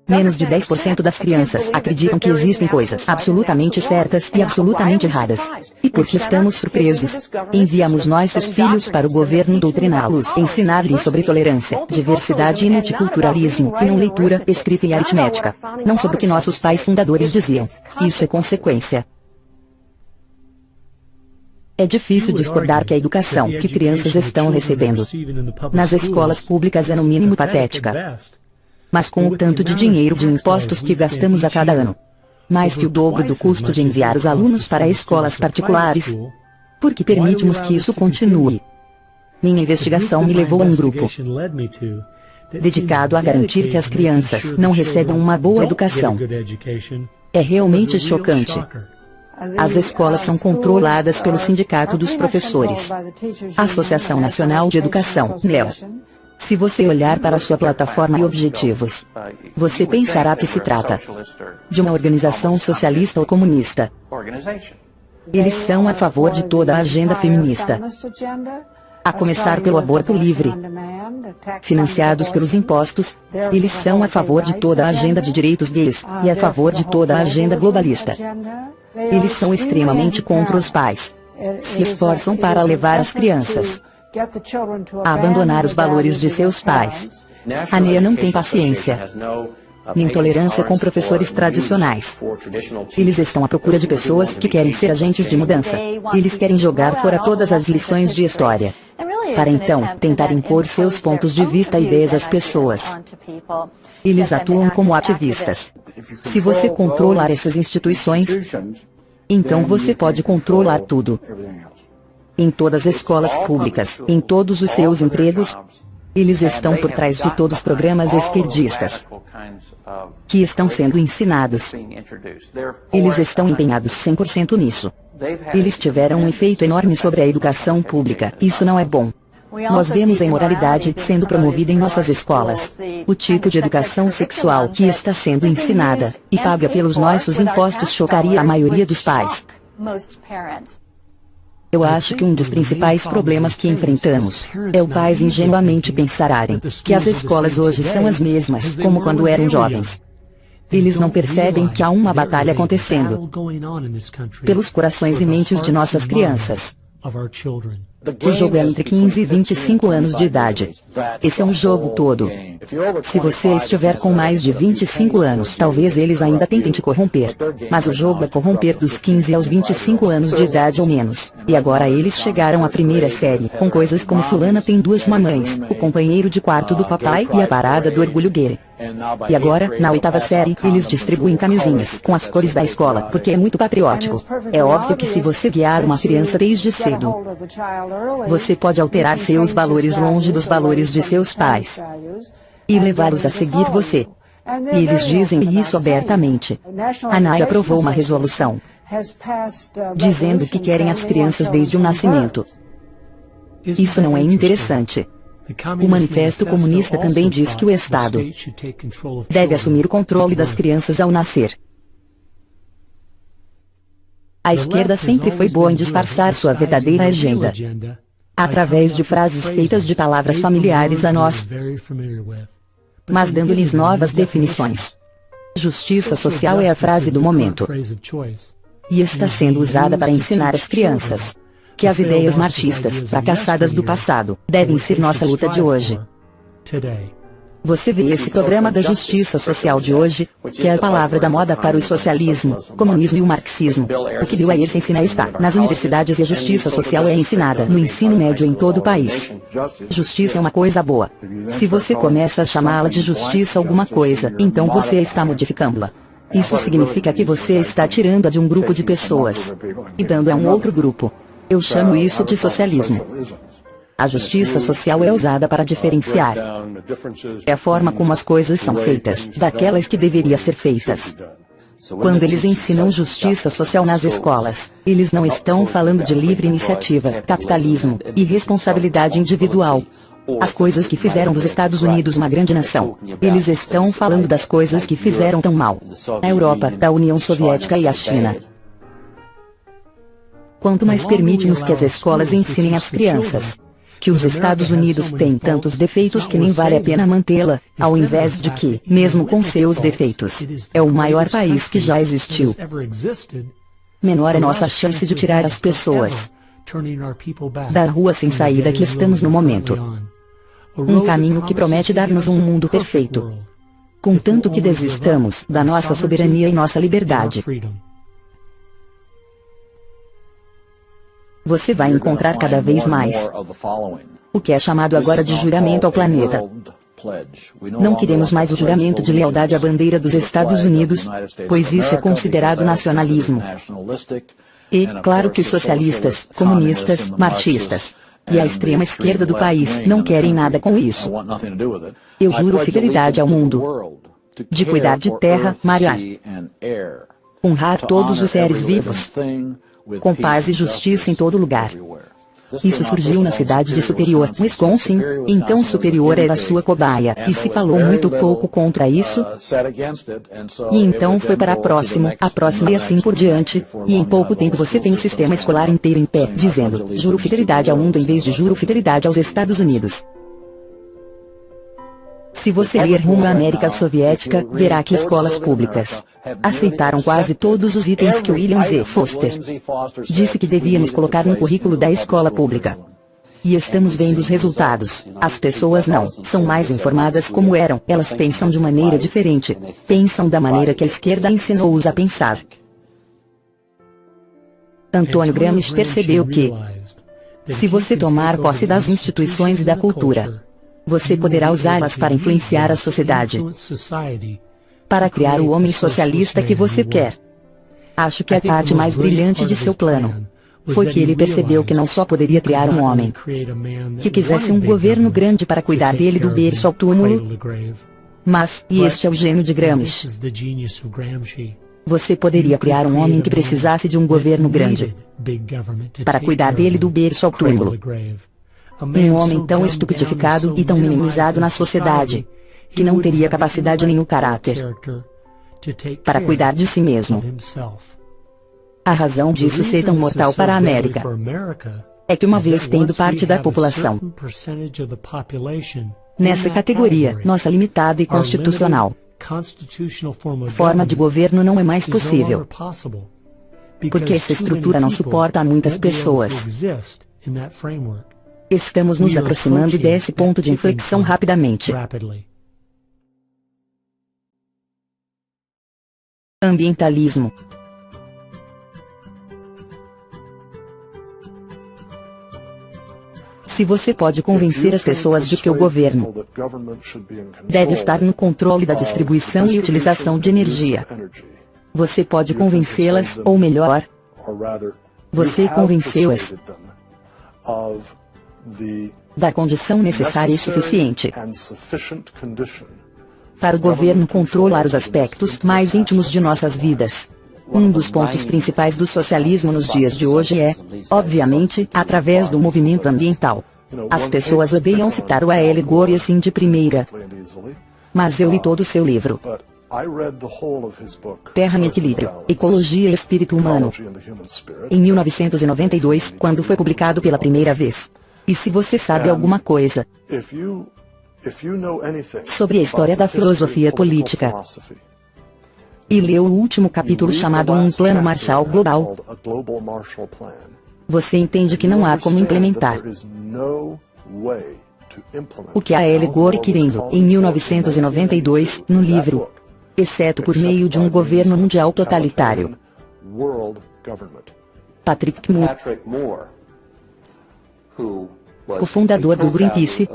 Menos de 10% das crianças acreditam que existem coisas absolutamente certas e absolutamente erradas. E porque estamos surpresos, enviamos nossos filhos para o governo doutriná-los, ensinar-lhes sobre tolerância, diversidade e multiculturalismo, e não leitura, escrita e aritmética. Não sobre o que nossos pais fundadores diziam. Isso é consequência. É difícil discordar que a educação que crianças estão recebendo nas escolas públicas é no mínimo patética. Mas com o tanto de dinheiro de impostos que gastamos a cada ano, mais que o dobro do custo de enviar os alunos para escolas particulares, por que permitimos que isso continue? Minha investigação me levou a um grupo dedicado a garantir que as crianças não recebam uma boa educação. É realmente chocante. As escolas são controladas pelo Sindicato dos Professores, Associação Nacional de Educação, NEL. Se você olhar para sua plataforma e objetivos, você pensará que se trata de uma organização socialista ou comunista. Eles são a favor de toda a agenda feminista, a começar pelo aborto livre. Financiados pelos impostos, eles são a favor de toda a agenda de direitos gays e a favor de toda a agenda globalista. Eles são extremamente contra os pais. Se esforçam para levar as crianças a abandonar os valores de seus pais. A NEA não tem paciência nem tolerância com professores tradicionais. Eles estão à procura de pessoas que querem ser agentes de mudança. Eles querem jogar fora todas as lições de história, para então tentar impor seus pontos de vista e ideias às pessoas. Eles atuam como ativistas. Se você controlar essas instituições, então você pode controlar tudo. Em todas as escolas públicas, em todos os seus empregos, eles estão por trás de todos os programas esquerdistas que estão sendo ensinados. Eles estão empenhados 100% nisso. Eles tiveram um efeito enorme sobre a educação pública. Isso não é bom. Nós vemos a imoralidade sendo promovida em nossas escolas. O tipo de educação sexual que está sendo ensinada e paga pelos nossos impostos chocaria a maioria dos pais. Eu acho que um dos principais problemas que enfrentamos é o pais ingenuamente pensarem que as escolas hoje são as mesmas como quando eram jovens. Eles não percebem que há uma batalha acontecendo pelos corações e mentes de nossas crianças. O jogo é entre 15 e 25 anos de idade. Esse é um jogo todo. Se você estiver com mais de 25 anos, talvez eles ainda tentem te corromper. Mas o jogo é corromper dos 15 aos 25 anos de idade ou menos. E agora eles chegaram à primeira série, com coisas como fulana tem 2 mamães, o companheiro de quarto do papai e a parada do orgulho gay. E agora, na 8ª série, eles distribuem camisinhas com as cores da escola, porque é muito patriótico. É óbvio que se você guiar uma criança desde cedo, você pode alterar seus valores longe dos valores de seus pais e levá-los a seguir você. E eles dizem isso abertamente. A NAI aprovou uma resolução dizendo que querem as crianças desde o nascimento Isso não é interessante. O Manifesto Comunista também diz que o Estado deve assumir o controle das crianças ao nascer. A esquerda sempre foi boa em disfarçar sua verdadeira agenda através de frases feitas de palavras familiares a nós, mas dando-lhes novas definições. Justiça social é a frase do momento, e está sendo usada para ensinar às crianças que as ideias marxistas fracassadas do passado devem ser nossa luta de hoje. Você vê esse programa da justiça social de hoje, que é a palavra da moda para o socialismo, comunismo e o marxismo. O que Bill Ayers ensina está nas universidades e a justiça social é ensinada no ensino médio em todo o país. Justiça é uma coisa boa. Se você começa a chamá-la de justiça alguma coisa, então você está modificando-la. Isso significa que você está tirando-a de um grupo de pessoas e dando-a a um outro grupo. Eu chamo isso de socialismo. A justiça social é usada para diferenciar. É a forma como as coisas são feitas, daquelas que deveriam ser feitas. Quando eles ensinam justiça social nas escolas, eles não estão falando de livre iniciativa, capitalismo e responsabilidade individual. As coisas que fizeram dos Estados Unidos uma grande nação. Eles estão falando das coisas que fizeram tão mal a Europa, da União Soviética e a China. Quanto mais permitimos que as escolas ensinem às crianças que os Estados Unidos têm tantos defeitos que nem vale a pena mantê-la, ao invés de que, mesmo com seus defeitos, é o maior país que já existiu, menor é nossa chance de tirar as pessoas da rua sem saída que estamos no momento. Um caminho que promete dar-nos um mundo perfeito, contanto que desistamos da nossa soberania e nossa liberdade. Você vai encontrar cada vez mais o que é chamado agora de juramento ao planeta. Não queremos mais o juramento de lealdade à bandeira dos Estados Unidos, pois isso é considerado nacionalismo. E, claro que os socialistas, comunistas, marxistas e a extrema esquerda do país não querem nada com isso. Eu juro fidelidade ao mundo, de cuidar de terra, mar e ar, honrar todos os seres vivos, com paz e justiça em todo lugar. Isso surgiu na cidade de Superior, Wisconsin, então Superior era sua cobaia, e se falou muito pouco contra isso, e então foi para a próxima e assim por diante, e em pouco tempo você tem o sistema escolar inteiro em pé, dizendo, juro fidelidade ao mundo em vez de juro fidelidade aos Estados Unidos. Se você ler Rumo à América Soviética, verá que escolas públicas aceitaram quase todos os itens que William Z. Foster disse que devíamos colocar no currículo da escola pública. E estamos vendo os resultados. As pessoas não são mais informadas como eram, elas pensam de maneira diferente. Pensam da maneira que a esquerda ensinou-os a pensar. Antônio Gramsci percebeu que, se você tomar posse das instituições e da cultura, você poderá usá-las para influenciar a sociedade, para criar o homem socialista que você quer. Acho que a parte mais brilhante de seu plano foi que ele percebeu que não só poderia criar um homem que quisesse um governo grande para cuidar dele do berço ao túmulo, mas, e este é o gênio de Gramsci, você poderia criar um homem que precisasse de um governo grande para cuidar dele do berço ao túmulo. Um homem tão estupidificado e tão minimizado na sociedade, que não teria capacidade nem o caráter para cuidar de si mesmo. A razão disso ser tão mortal para a América é que, uma vez tendo parte da população nessa categoria, nossa limitada e constitucional forma de governo não é mais possível, porque essa estrutura não suporta a muitas pessoas. Estamos nos aproximando desse ponto de inflexão rapidamente. Ambientalismo. Se você pode convencer as pessoas de que o governo deve estar no controle da distribuição e utilização de energia, você pode convencê-las, ou melhor, você convenceu-as da condição necessária e suficiente para o governo controlar os aspectos mais íntimos de nossas vidas. Um dos pontos principais do socialismo nos dias de hoje é, obviamente, através do movimento ambiental. As pessoas odeiam citar o Al Gore assim de primeira. Mas eu li todo o seu livro. Terra em Equilíbrio, Ecologia e Espírito Humano, em 1992, quando foi publicado pela primeira vez. E se você sabe alguma coisa sobre a história da filosofia política, e leu o último capítulo chamado Um Plano Marshall Global, você entende que não há como implementar o que a Al Gore querendo, em 1992, no livro, exceto por meio de um governo mundial totalitário. Patrick Moore, cofundador do Greenpeace,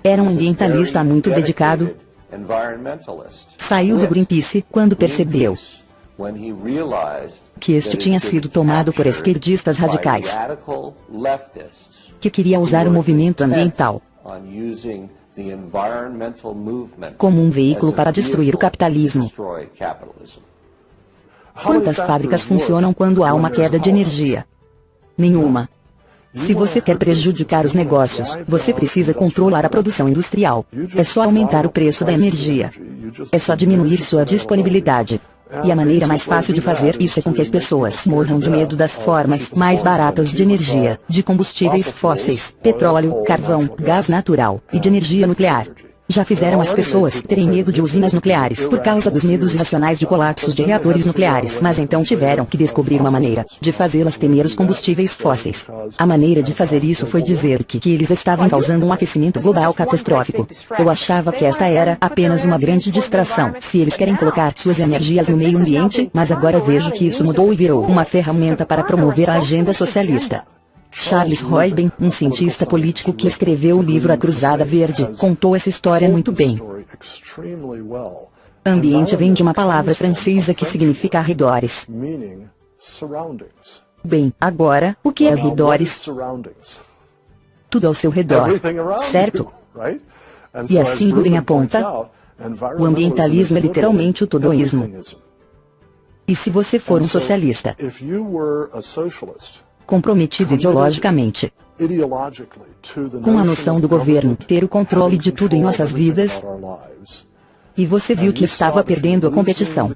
era um ambientalista muito dedicado. Saiu do Greenpeace quando percebeu que este tinha sido tomado por esquerdistas radicais, que queria usar o movimento ambiental como um veículo para destruir o capitalismo. Quantas fábricas funcionam quando há uma queda de energia? Nenhuma. Se você quer prejudicar os negócios, você precisa controlar a produção industrial. É só aumentar o preço da energia. É só diminuir sua disponibilidade. E a maneira mais fácil de fazer isso é com que as pessoas morram de medo das formas mais baratas de energia, de combustíveis fósseis, petróleo, carvão, gás natural e de energia nuclear. Já fizeram as pessoas terem medo de usinas nucleares por causa dos medos irracionais de colapsos de reatores nucleares, mas então tiveram que descobrir uma maneira de fazê-las temer os combustíveis fósseis. A maneira de fazer isso foi dizer que eles estavam causando um aquecimento global catastrófico. Eu achava que esta era apenas uma grande distração, se eles querem colocar suas energias no meio ambiente, mas agora vejo que isso mudou e virou uma ferramenta para promover a agenda socialista. Charles Royben, um cientista político que escreveu o livro A Cruzada Verde, contou essa história muito bem. Ambiente vem de uma palavra francesa que significa arredores. Bem, agora, o que é arredores? Tudo ao seu redor, certo? E assim Rubin aponta, o ambientalismo é literalmente o todoísmo. E se você for um socialista, comprometido ideologicamente com a noção do governo ter o controle de tudo em nossas vidas, e você viu que estava perdendo a competição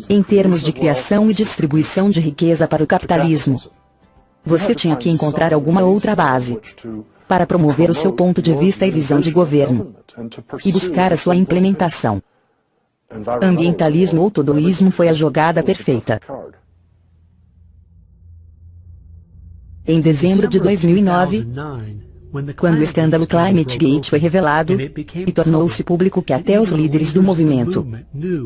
em termos de criação e distribuição de riqueza para o capitalismo, você tinha que encontrar alguma outra base para promover o seu ponto de vista e visão de governo e buscar a sua implementação. Ambientalismo ou todoísmo foi a jogada perfeita. Em dezembro de 2009, quando o escândalo Climate Gate foi revelado, e tornou-se público que até os líderes do movimento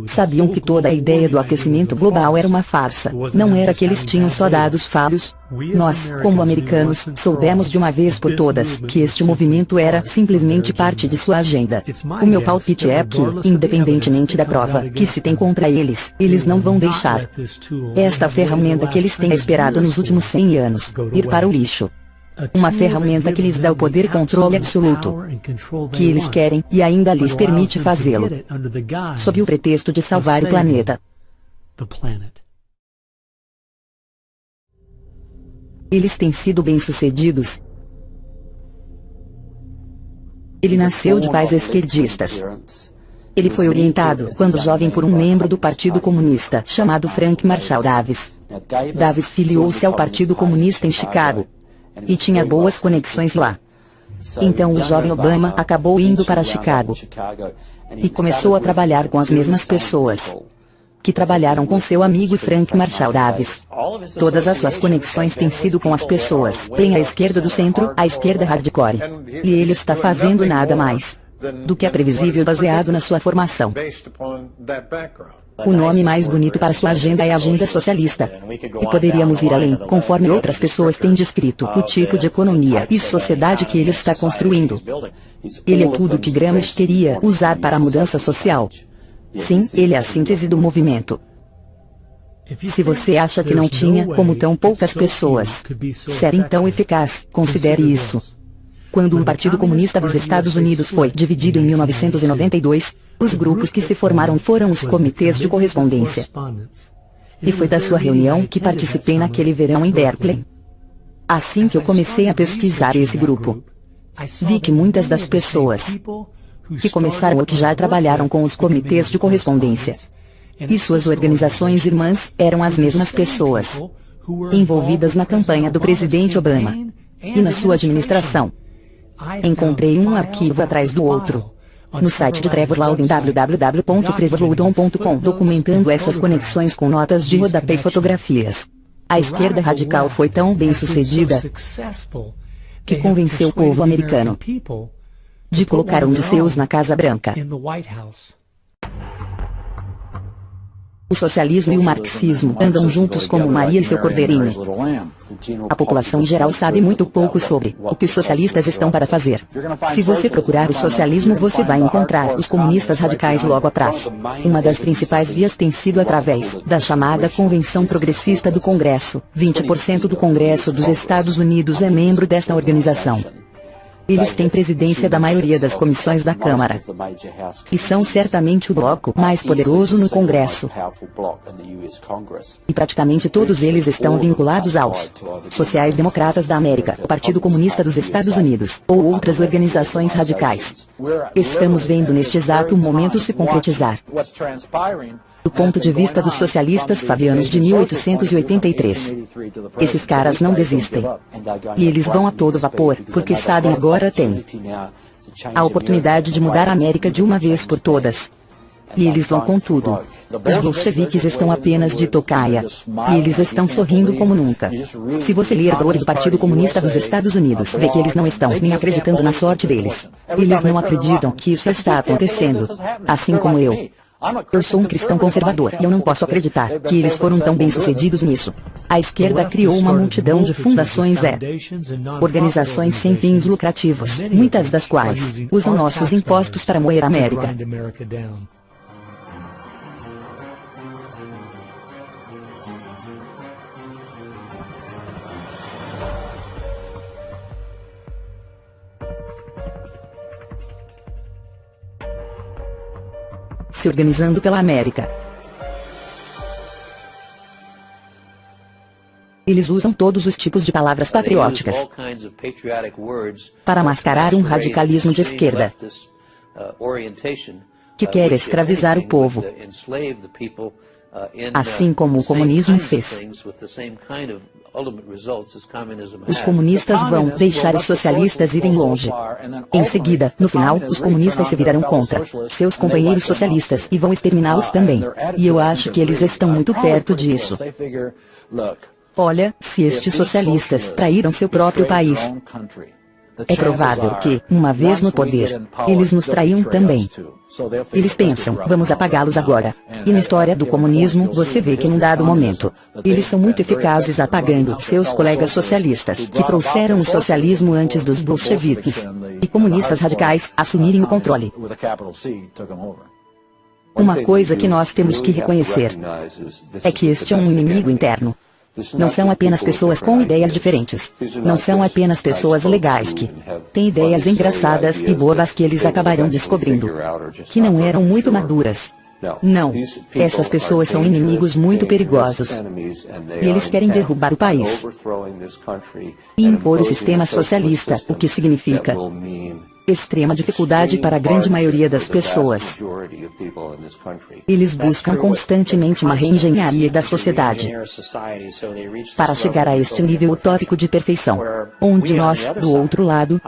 sabiam que toda a ideia do aquecimento global era uma farsa, não era que eles tinham só dados falhos. Nós, como americanos, soubemos de uma vez por todas que este movimento era simplesmente parte de sua agenda. O meu palpite é que, independentemente da prova que se tem contra eles, eles não vão deixar esta ferramenta que eles têm esperado nos últimos 100 anos ir para o lixo. Uma ferramenta que lhes dá o poder e controle absoluto que eles querem e ainda lhes permite fazê-lo sob o pretexto de salvar o planeta. Eles têm sido bem-sucedidos. Ele nasceu de pais esquerdistas. Ele foi orientado, quando jovem, por um membro do Partido Comunista chamado Frank Marshall Davis. Davis filiou-se ao Partido Comunista em Chicago e tinha boas conexões lá. Então o jovem Obama acabou indo para Chicago e começou a trabalhar com as mesmas pessoas que trabalharam com seu amigo Frank Marshall Davis. Todas as suas conexões têm sido com as pessoas, bem à esquerda do centro, à esquerda hardcore. E ele está fazendo nada mais do que é previsível baseado na sua formação. O nome mais bonito para sua agenda é Agenda Socialista. E poderíamos ir além, conforme outras pessoas têm descrito, o tipo de economia e sociedade que ele está construindo. Ele é tudo o que Gramsci queria usar para a mudança social. Sim, ele é a síntese do movimento. Se você acha que não tinha, como tão poucas pessoas, ser tão eficaz, considere isso. Quando o Partido Comunista dos Estados Unidos foi dividido em 1992, os grupos que se formaram foram os comitês de correspondência. E foi da sua reunião que participei naquele verão em Berkeley. Assim que eu comecei a pesquisar esse grupo, vi que muitas das pessoas que começaram ou que já trabalharam com os comitês de correspondência e suas organizações irmãs eram as mesmas pessoas envolvidas na campanha do presidente Obama e na sua administração. Encontrei um arquivo atrás do outro no site de Trevor Loudon, www.trevorloudon.com, documentando essas conexões com notas de rodapé e fotografias. A esquerda radical foi tão bem-sucedida que convenceu o povo americano de colocar um de seus na Casa Branca. O socialismo e o marxismo andam juntos como Maria e seu cordeirinho. A população em geral sabe muito pouco sobre o que os socialistas estão para fazer. Se você procurar o socialismo, você vai encontrar os comunistas radicais logo atrás. Uma das principais vias tem sido através da chamada Convenção Progressista do Congresso. 20% do Congresso dos Estados Unidos é membro desta organização. Eles têm presidência da maioria das comissões da Câmara e são certamente o bloco mais poderoso no Congresso. E praticamente todos eles estão vinculados aos sociais-democratas da América, o Partido Comunista dos Estados Unidos, ou outras organizações radicais. Estamos vendo neste exato momento se concretizar. Do ponto de vista dos socialistas fabianos de 1883. Esses caras não desistem. E eles vão a todo vapor, porque sabem agora tem a oportunidade de mudar a América de uma vez por todas. E eles vão com tudo. Os bolcheviques estão apenas de tocaia. E eles estão sorrindo como nunca. Se você ler a glória do Partido Comunista dos Estados Unidos, vê que eles não estão nem acreditando na sorte deles. Eles não acreditam que isso está acontecendo. Assim como eu. Eu sou um cristão conservador e eu não posso acreditar que eles foram tão bem-sucedidos nisso. A esquerda criou uma multidão de fundações organizações sem fins lucrativos, muitas das quais usam nossos impostos para moer a América. Se organizando pela América. Eles usam todos os tipos de palavras patrióticas para mascarar um radicalismo de esquerda que quer escravizar o povo, assim como o comunismo fez. Os comunistas vão deixar os socialistas irem longe. Em seguida, no final, os comunistas se virarão contra seus companheiros socialistas e vão exterminá-los também. E eu acho que eles estão muito perto disso. Olha, se estes socialistas traíram seu próprio país, é provável que, uma vez no poder, eles nos traiam também. Eles pensam, vamos apagá-los agora. E na história do comunismo, você vê que num dado momento, eles são muito eficazes apagando seus colegas socialistas, que trouxeram o socialismo antes dos bolcheviques e comunistas radicais assumirem o controle. Uma coisa que nós temos que reconhecer é que este é um inimigo interno. Não são apenas pessoas com ideias diferentes. Não são apenas pessoas legais que têm ideias engraçadas e bobas que eles acabarão descobrindo que não eram muito maduras. Não. Essas pessoas são inimigos muito perigosos. E eles querem derrubar o país e impor o sistema socialista, o que significa extrema dificuldade para a grande maioria das pessoas. Eles buscam constantemente uma reengenharia da sociedade para chegar a este nível utópico de perfeição, onde nós, do outro lado,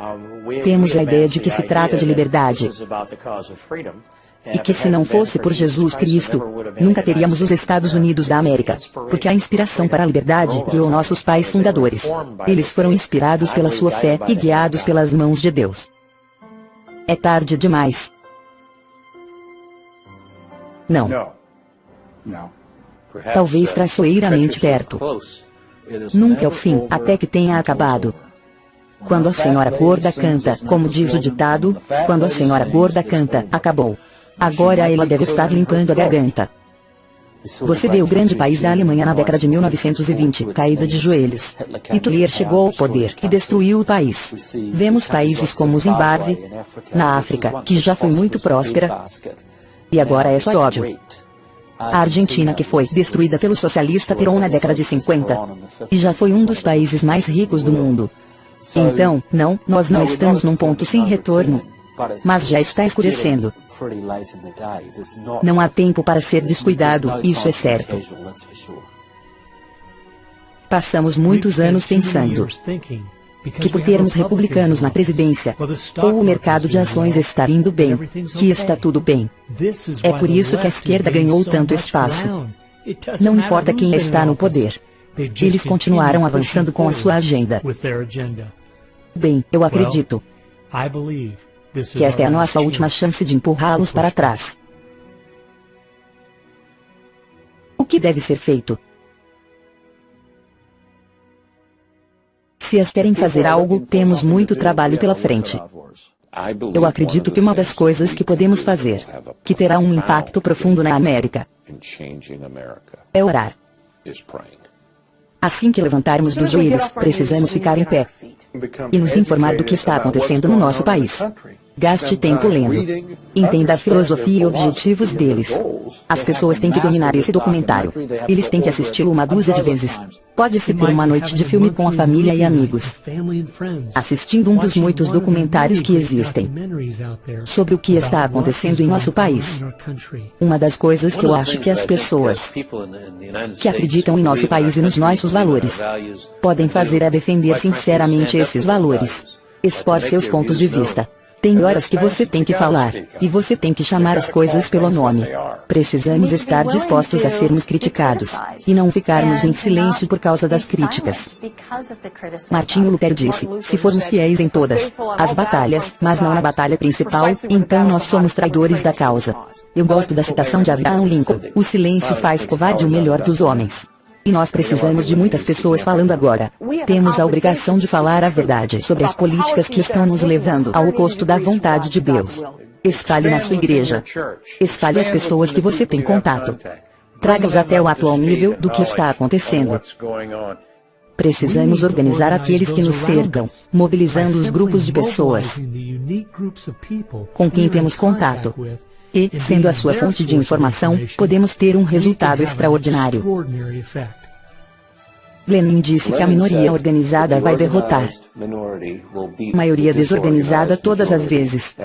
temos a ideia de que se trata de liberdade. E que se não fosse por Jesus Cristo, nunca teríamos os Estados Unidos da América, porque a inspiração para a liberdade criou nossos pais fundadores. Eles foram inspirados pela sua fé e guiados pelas mãos de Deus. É tarde demais. Não. Talvez traiçoeiramente perto. Nunca é o fim, até que tenha acabado. Quando a senhora gorda canta, como diz o ditado, quando a senhora gorda canta, acabou. Agora ela deve estar limpando a garganta. Você vê o grande país da Alemanha na década de 1920, caída de joelhos. Hitler chegou ao poder e destruiu o país. Vemos países como Zimbábue, na África, que já foi muito próspera, e agora é só ódio. A Argentina, que foi destruída pelo socialista Perón na década de 50, e já foi um dos países mais ricos do mundo. Então, não, nós não estamos num ponto sem retorno, mas já está escurecendo. Não há tempo para ser descuidado, isso é certo. Passamos muitos anos pensando que por termos republicanos na presidência, ou o mercado de ações estar indo bem, que está tudo bem. É por isso que a esquerda ganhou tanto espaço. Não importa quem está no poder. Eles continuaram avançando com a sua agenda. Bem, eu acredito que esta é a nossa última chance de empurrá-los para trás. O que deve ser feito? Se eles querem fazer algo, temos muito trabalho pela frente. Eu acredito que uma das coisas que podemos fazer, que terá um impacto profundo na América, é orar. Assim que levantarmos dos joelhos, precisamos ficar em pé e nos informar do que está acontecendo no nosso país. Gaste tempo lendo. Entenda a filosofia e objetivos deles. As pessoas têm que dominar esse documentário. Eles têm que assisti-lo uma dúzia de vezes. Pode-se ter uma noite de filme com a família e amigos, assistindo um dos muitos documentários que existem sobre o que está acontecendo em nosso país. Uma das coisas que eu acho que as pessoas que acreditam em nosso país e nos nossos valores podem fazer é defender sinceramente esses valores. Expor seus pontos de vista. Tem horas que você tem que falar, e você tem que chamar as coisas pelo nome. Precisamos estar dispostos a sermos criticados, e não ficarmos em silêncio por causa das críticas. Martinho Lutero disse, se formos fiéis em todas as batalhas, mas não na batalha principal, então nós somos traidores da causa. Eu gosto da citação de Abraham Lincoln, o silêncio faz covarde o melhor dos homens. E nós precisamos de muitas pessoas falando agora. Temos a obrigação de falar a verdade sobre as políticas que estão nos levando ao oposto da vontade de Deus. Espalhe na sua igreja. Espalhe as pessoas que você tem contato. Traga-os até o atual nível do que está acontecendo. Precisamos organizar aqueles que nos cercam, mobilizando os grupos de pessoas com quem temos contato. E, sendo a sua fonte de informação, podemos ter um resultado extraordinário. Lenin disse que a minoria organizada vai derrotar a maioria desorganizada todas as vezes,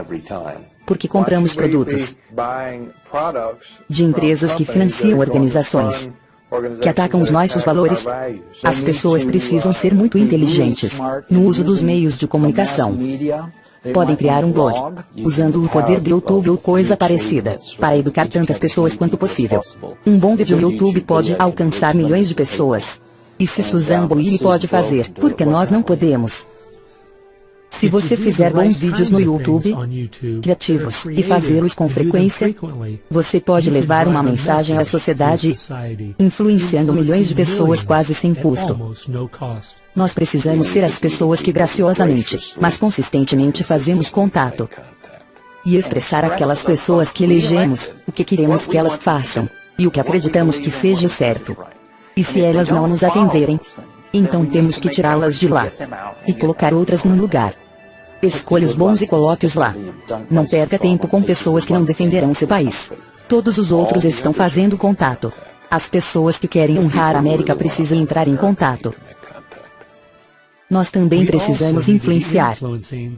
porque compramos produtos de empresas que financiam organizações que atacam os nossos valores. As pessoas precisam ser muito inteligentes no uso dos meios de comunicação. Podem criar um blog, usando o poder do YouTube ou coisa parecida, para educar tantas pessoas quanto possível. Um bom vídeo no YouTube pode alcançar milhões de pessoas. E se Susan Boyle pode fazer, por que nós não podemos? Se você fizer bons vídeos no YouTube, criativos, e fazê-los com frequência, você pode levar uma mensagem à sociedade, influenciando milhões de pessoas quase sem custo. Nós precisamos ser as pessoas que graciosamente, mas consistentemente fazemos contato. E expressar àquelas pessoas que elegemos, o que queremos que elas façam, e o que acreditamos que seja certo. E se elas não nos atenderem, então temos que tirá-las de lá e colocar outras no lugar. Escolha os bons e coloque-os lá. Não perca tempo com pessoas que não defenderão seu país. Todos os outros estão fazendo contato. As pessoas que querem honrar a América precisam entrar em contato. Nós também precisamos influenciar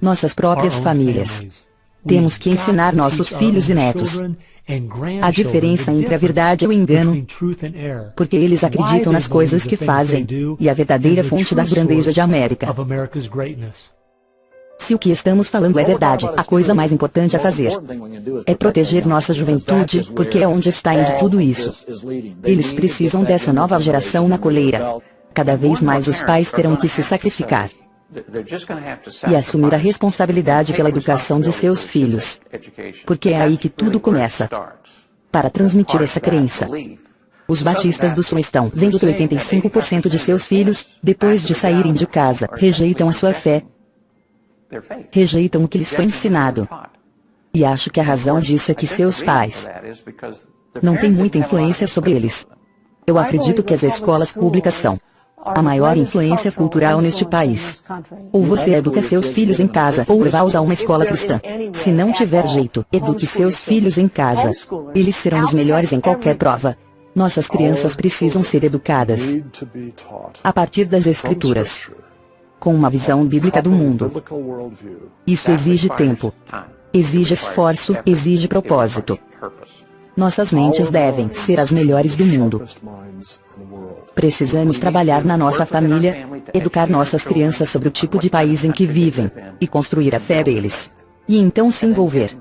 nossas próprias famílias. Temos que ensinar nossos filhos e netos a diferença entre a verdade e o engano, porque eles acreditam nas coisas que fazem, e a verdadeira fonte da grandeza de América. Se o que estamos falando é verdade, a coisa mais importante a fazer é proteger nossa juventude, porque é onde está indo tudo isso. Eles precisam dessa nova geração na coleira. Cada vez mais os pais terão que se sacrificar e assumir a responsabilidade pela educação de seus filhos, porque é aí que tudo começa. Para transmitir essa crença, os batistas do Sul estão vendo que 85% de seus filhos, depois de saírem de casa, rejeitam a sua fé, rejeitam o que lhes foi ensinado. E acho que a razão disso é que seus pais não têm muita influência sobre eles. Eu acredito que as escolas públicas são a maior influência cultural neste país. Ou você educa seus filhos em casa, ou leva-os a uma escola cristã. Se não tiver jeito, eduque seus filhos em casa. Eles serão os melhores em qualquer prova. Nossas crianças precisam ser educadas a partir das Escrituras, com uma visão bíblica do mundo. Isso exige tempo, exige esforço, exige propósito. Nossas mentes devem ser as melhores do mundo. Precisamos trabalhar na nossa família, educar nossas crianças sobre o tipo de país em que vivem, e construir a fé deles. E então se envolver.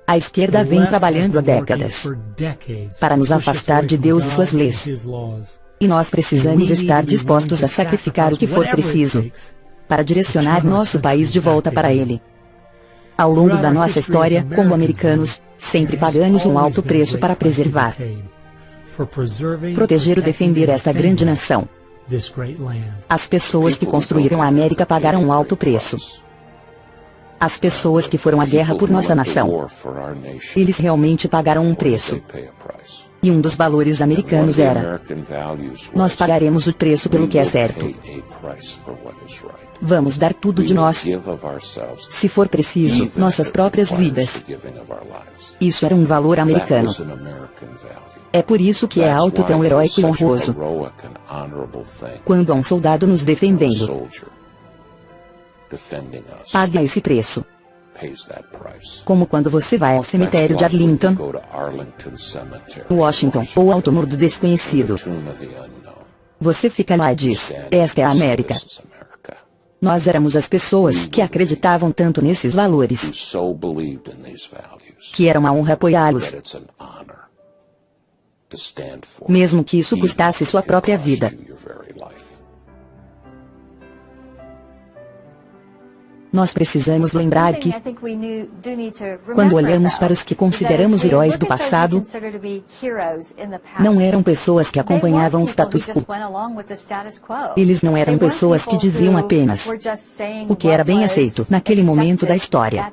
A esquerda vem trabalhando há décadas para nos afastar de Deus e suas leis. E nós precisamos estar dispostos a sacrificar o que for preciso para direcionar nosso país de volta para Ele. Ao longo da nossa história, como americanos, sempre pagamos um alto preço para preservar, proteger e defender esta grande nação. As pessoas que construíram a América pagaram um alto preço. As pessoas que foram à guerra por nossa nação, eles realmente pagaram um preço. E um dos valores americanos era: nós pagaremos o preço pelo que é certo. Vamos dar tudo de nós, se for preciso, nossas próprias vidas. Isso era um valor americano. É por isso que é alto, tão heróico e honroso quando há um soldado nos defendendo. Pague esse preço. Como quando você vai ao cemitério de Arlington, Washington, ou ao túmulo do desconhecido. Você fica lá e diz: esta é a América. Nós éramos as pessoas que acreditavam tanto nesses valores, que era uma honra apoiá-los, mesmo que isso custasse sua própria vida. Nós precisamos lembrar que, quando olhamos para os que consideramos heróis do passado, não eram pessoas que acompanhavam o status quo. Eles não eram pessoas que diziam apenas o que era bem aceito naquele momento da história.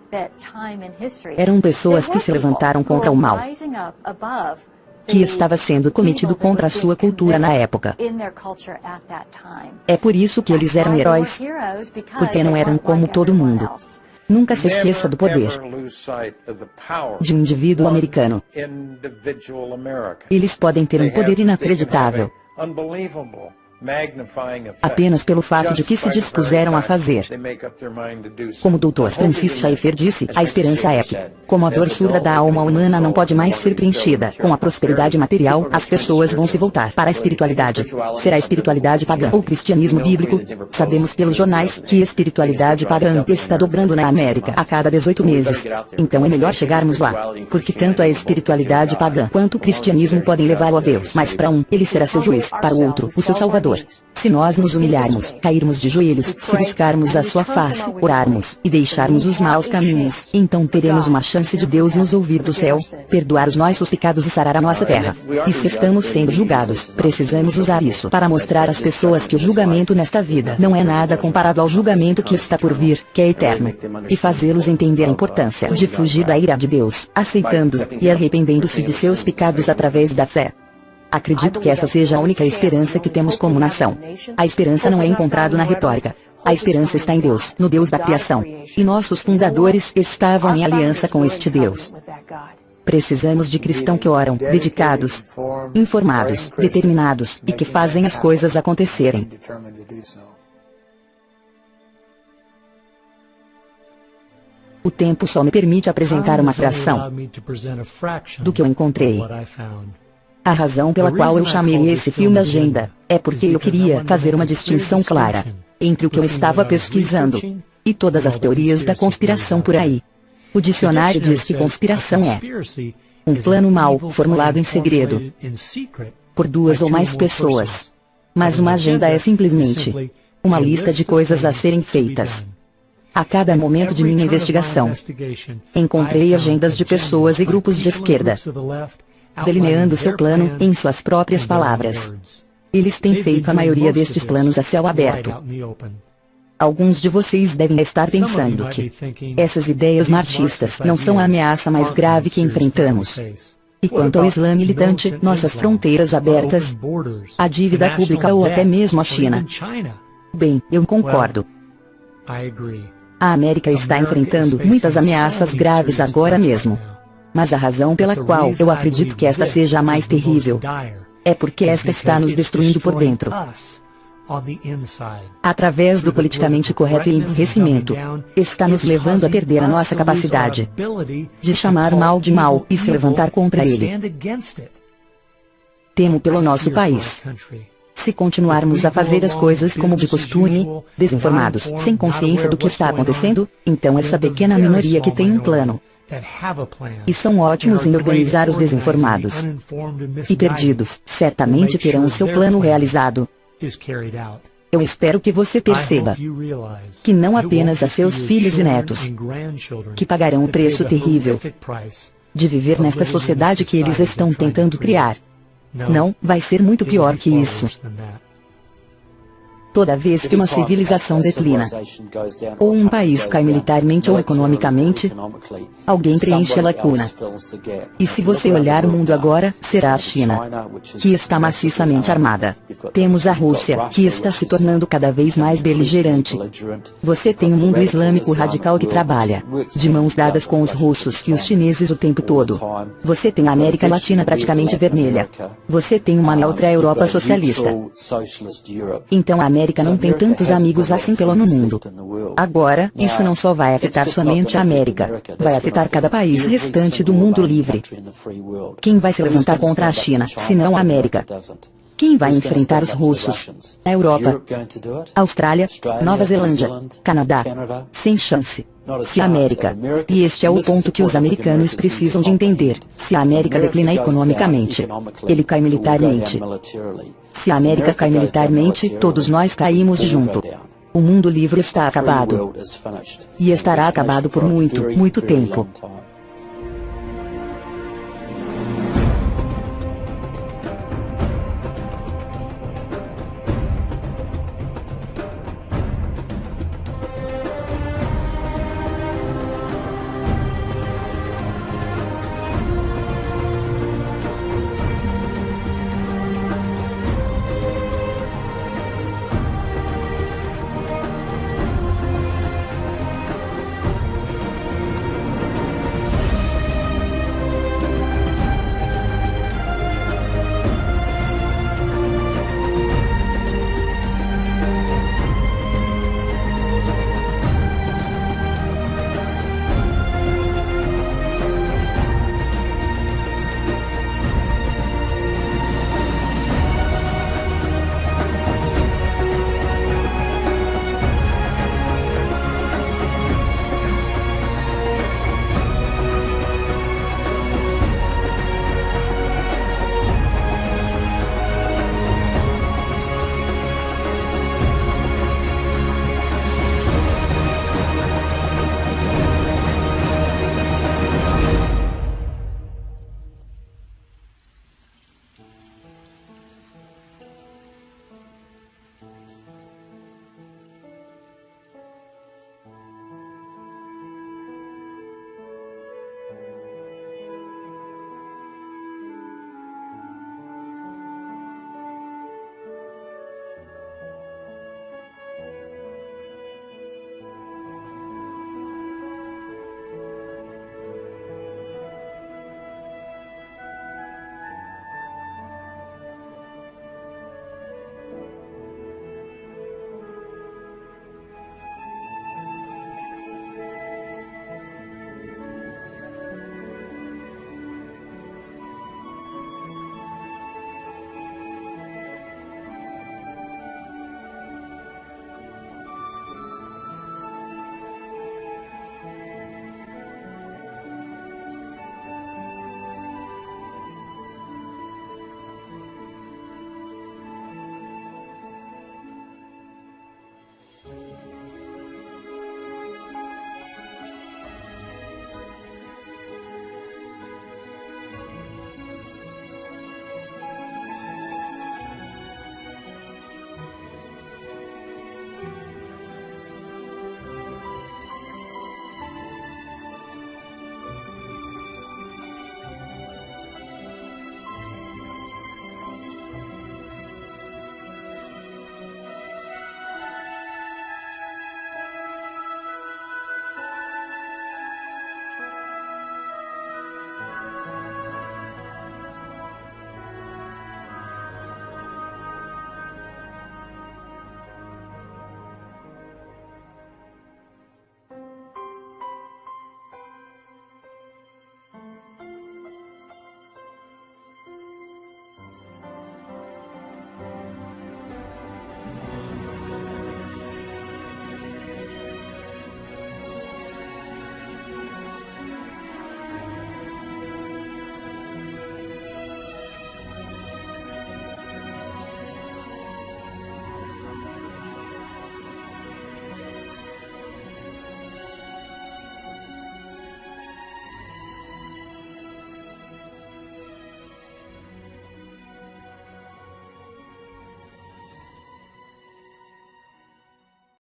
Eram pessoas que se levantaram contra o mal que estava sendo cometido contra a sua cultura na época. É por isso que eles eram heróis, porque não eram como todo mundo. Nunca se esqueça do poder de um indivíduo americano. Eles podem ter um poder inacreditável, apenas pelo fato de que se dispuseram a fazer. Como o Dr. Francis Schaeffer disse, a esperança é que, como a dor surda da alma humana não pode mais ser preenchida com a prosperidade material, as pessoas vão se voltar para a espiritualidade. Será a espiritualidade pagã ou cristianismo bíblico? Sabemos pelos jornais que a espiritualidade pagã está dobrando na América a cada 18 meses. Então é melhor chegarmos lá, porque tanto a espiritualidade pagã quanto o cristianismo podem levá-lo a Deus. Mas para um, ele será seu juiz, para o outro, o seu salvador. Se nós nos humilharmos, cairmos de joelhos, se buscarmos a sua face, orarmos, e deixarmos os maus caminhos, então teremos uma chance de Deus nos ouvir do céu, perdoar os nossos pecados e sarar a nossa terra. E se estamos sendo julgados, precisamos usar isso para mostrar às pessoas que o julgamento nesta vida não é nada comparado ao julgamento que está por vir, que é eterno. E fazê-los entender a importância de fugir da ira de Deus, aceitando e arrependendo-se de seus pecados através da fé. Acredito que essa seja a única esperança que temos como nação. A esperança não é encontrada na retórica. A esperança está em Deus, no Deus da criação. E nossos fundadores estavam em aliança com este Deus. Precisamos de cristãos que oram, dedicados, informados, determinados, e que fazem as coisas acontecerem. O tempo só me permite apresentar uma fração do que eu encontrei. A razão pela qual eu chamei esse filme Agenda é porque eu queria fazer uma distinção clara entre o que eu estava pesquisando e todas as teorias da conspiração por aí. O dicionário diz que conspiração é um plano mal formulado em segredo por duas ou mais pessoas. Mas uma agenda é simplesmente uma lista de coisas a serem feitas. A cada momento de minha investigação, encontrei agendas de pessoas e grupos de esquerda delineando seu plano em suas próprias palavras. Eles têm feito a maioria destes planos a céu aberto. Alguns de vocês devem estar pensando que essas ideias marxistas não são a ameaça mais grave que enfrentamos. E quanto ao Islã militante, nossas fronteiras abertas, a dívida pública ou até mesmo a China. Bem, eu concordo. A América está enfrentando muitas ameaças graves agora mesmo. Mas a razão pela qual eu acredito que esta seja a mais terrível é porque esta está nos destruindo por dentro. Através do politicamente correto e emburrecimento, está nos levando a perder a nossa capacidade de chamar mal de mal e se levantar contra ele. Temo pelo nosso país. Se continuarmos a fazer as coisas como de costume, desinformados, sem consciência do que está acontecendo, então essa pequena minoria que tem um plano, e são ótimos em organizar os desinformados e perdidos, certamente terão o seu plano realizado. Eu espero que você perceba que não apenas a seus filhos e netos que pagarão o preço terrível de viver nesta sociedade que eles estão tentando criar. Não, vai ser muito pior que isso. Toda vez que uma civilização declina, ou um país cai militarmente ou economicamente, alguém preenche a lacuna. E se você olhar o mundo agora, será a China, que está maciçamente armada. Temos a Rússia, que está se tornando cada vez mais beligerante. Você tem um mundo islâmico radical que trabalha de mãos dadas com os russos e os chineses o tempo todo. Você tem a América Latina praticamente vermelha. Você tem uma neutra Europa socialista. Então a América não tem tantos amigos assim pelo mundo. Agora, isso não só vai afetar somente a América, vai afetar cada país restante do mundo livre. Quem vai se levantar contra a China, se não a América? Quem vai enfrentar os russos? A Europa, Austrália, Nova Zelândia, Canadá. Sem chance. Se a América, e este é o ponto que os americanos precisam de entender, se a América declina economicamente, ele cai militarmente. Se a América cai militarmente, todos nós caímos junto. O mundo livre está acabado. E estará acabado por muito, muito tempo.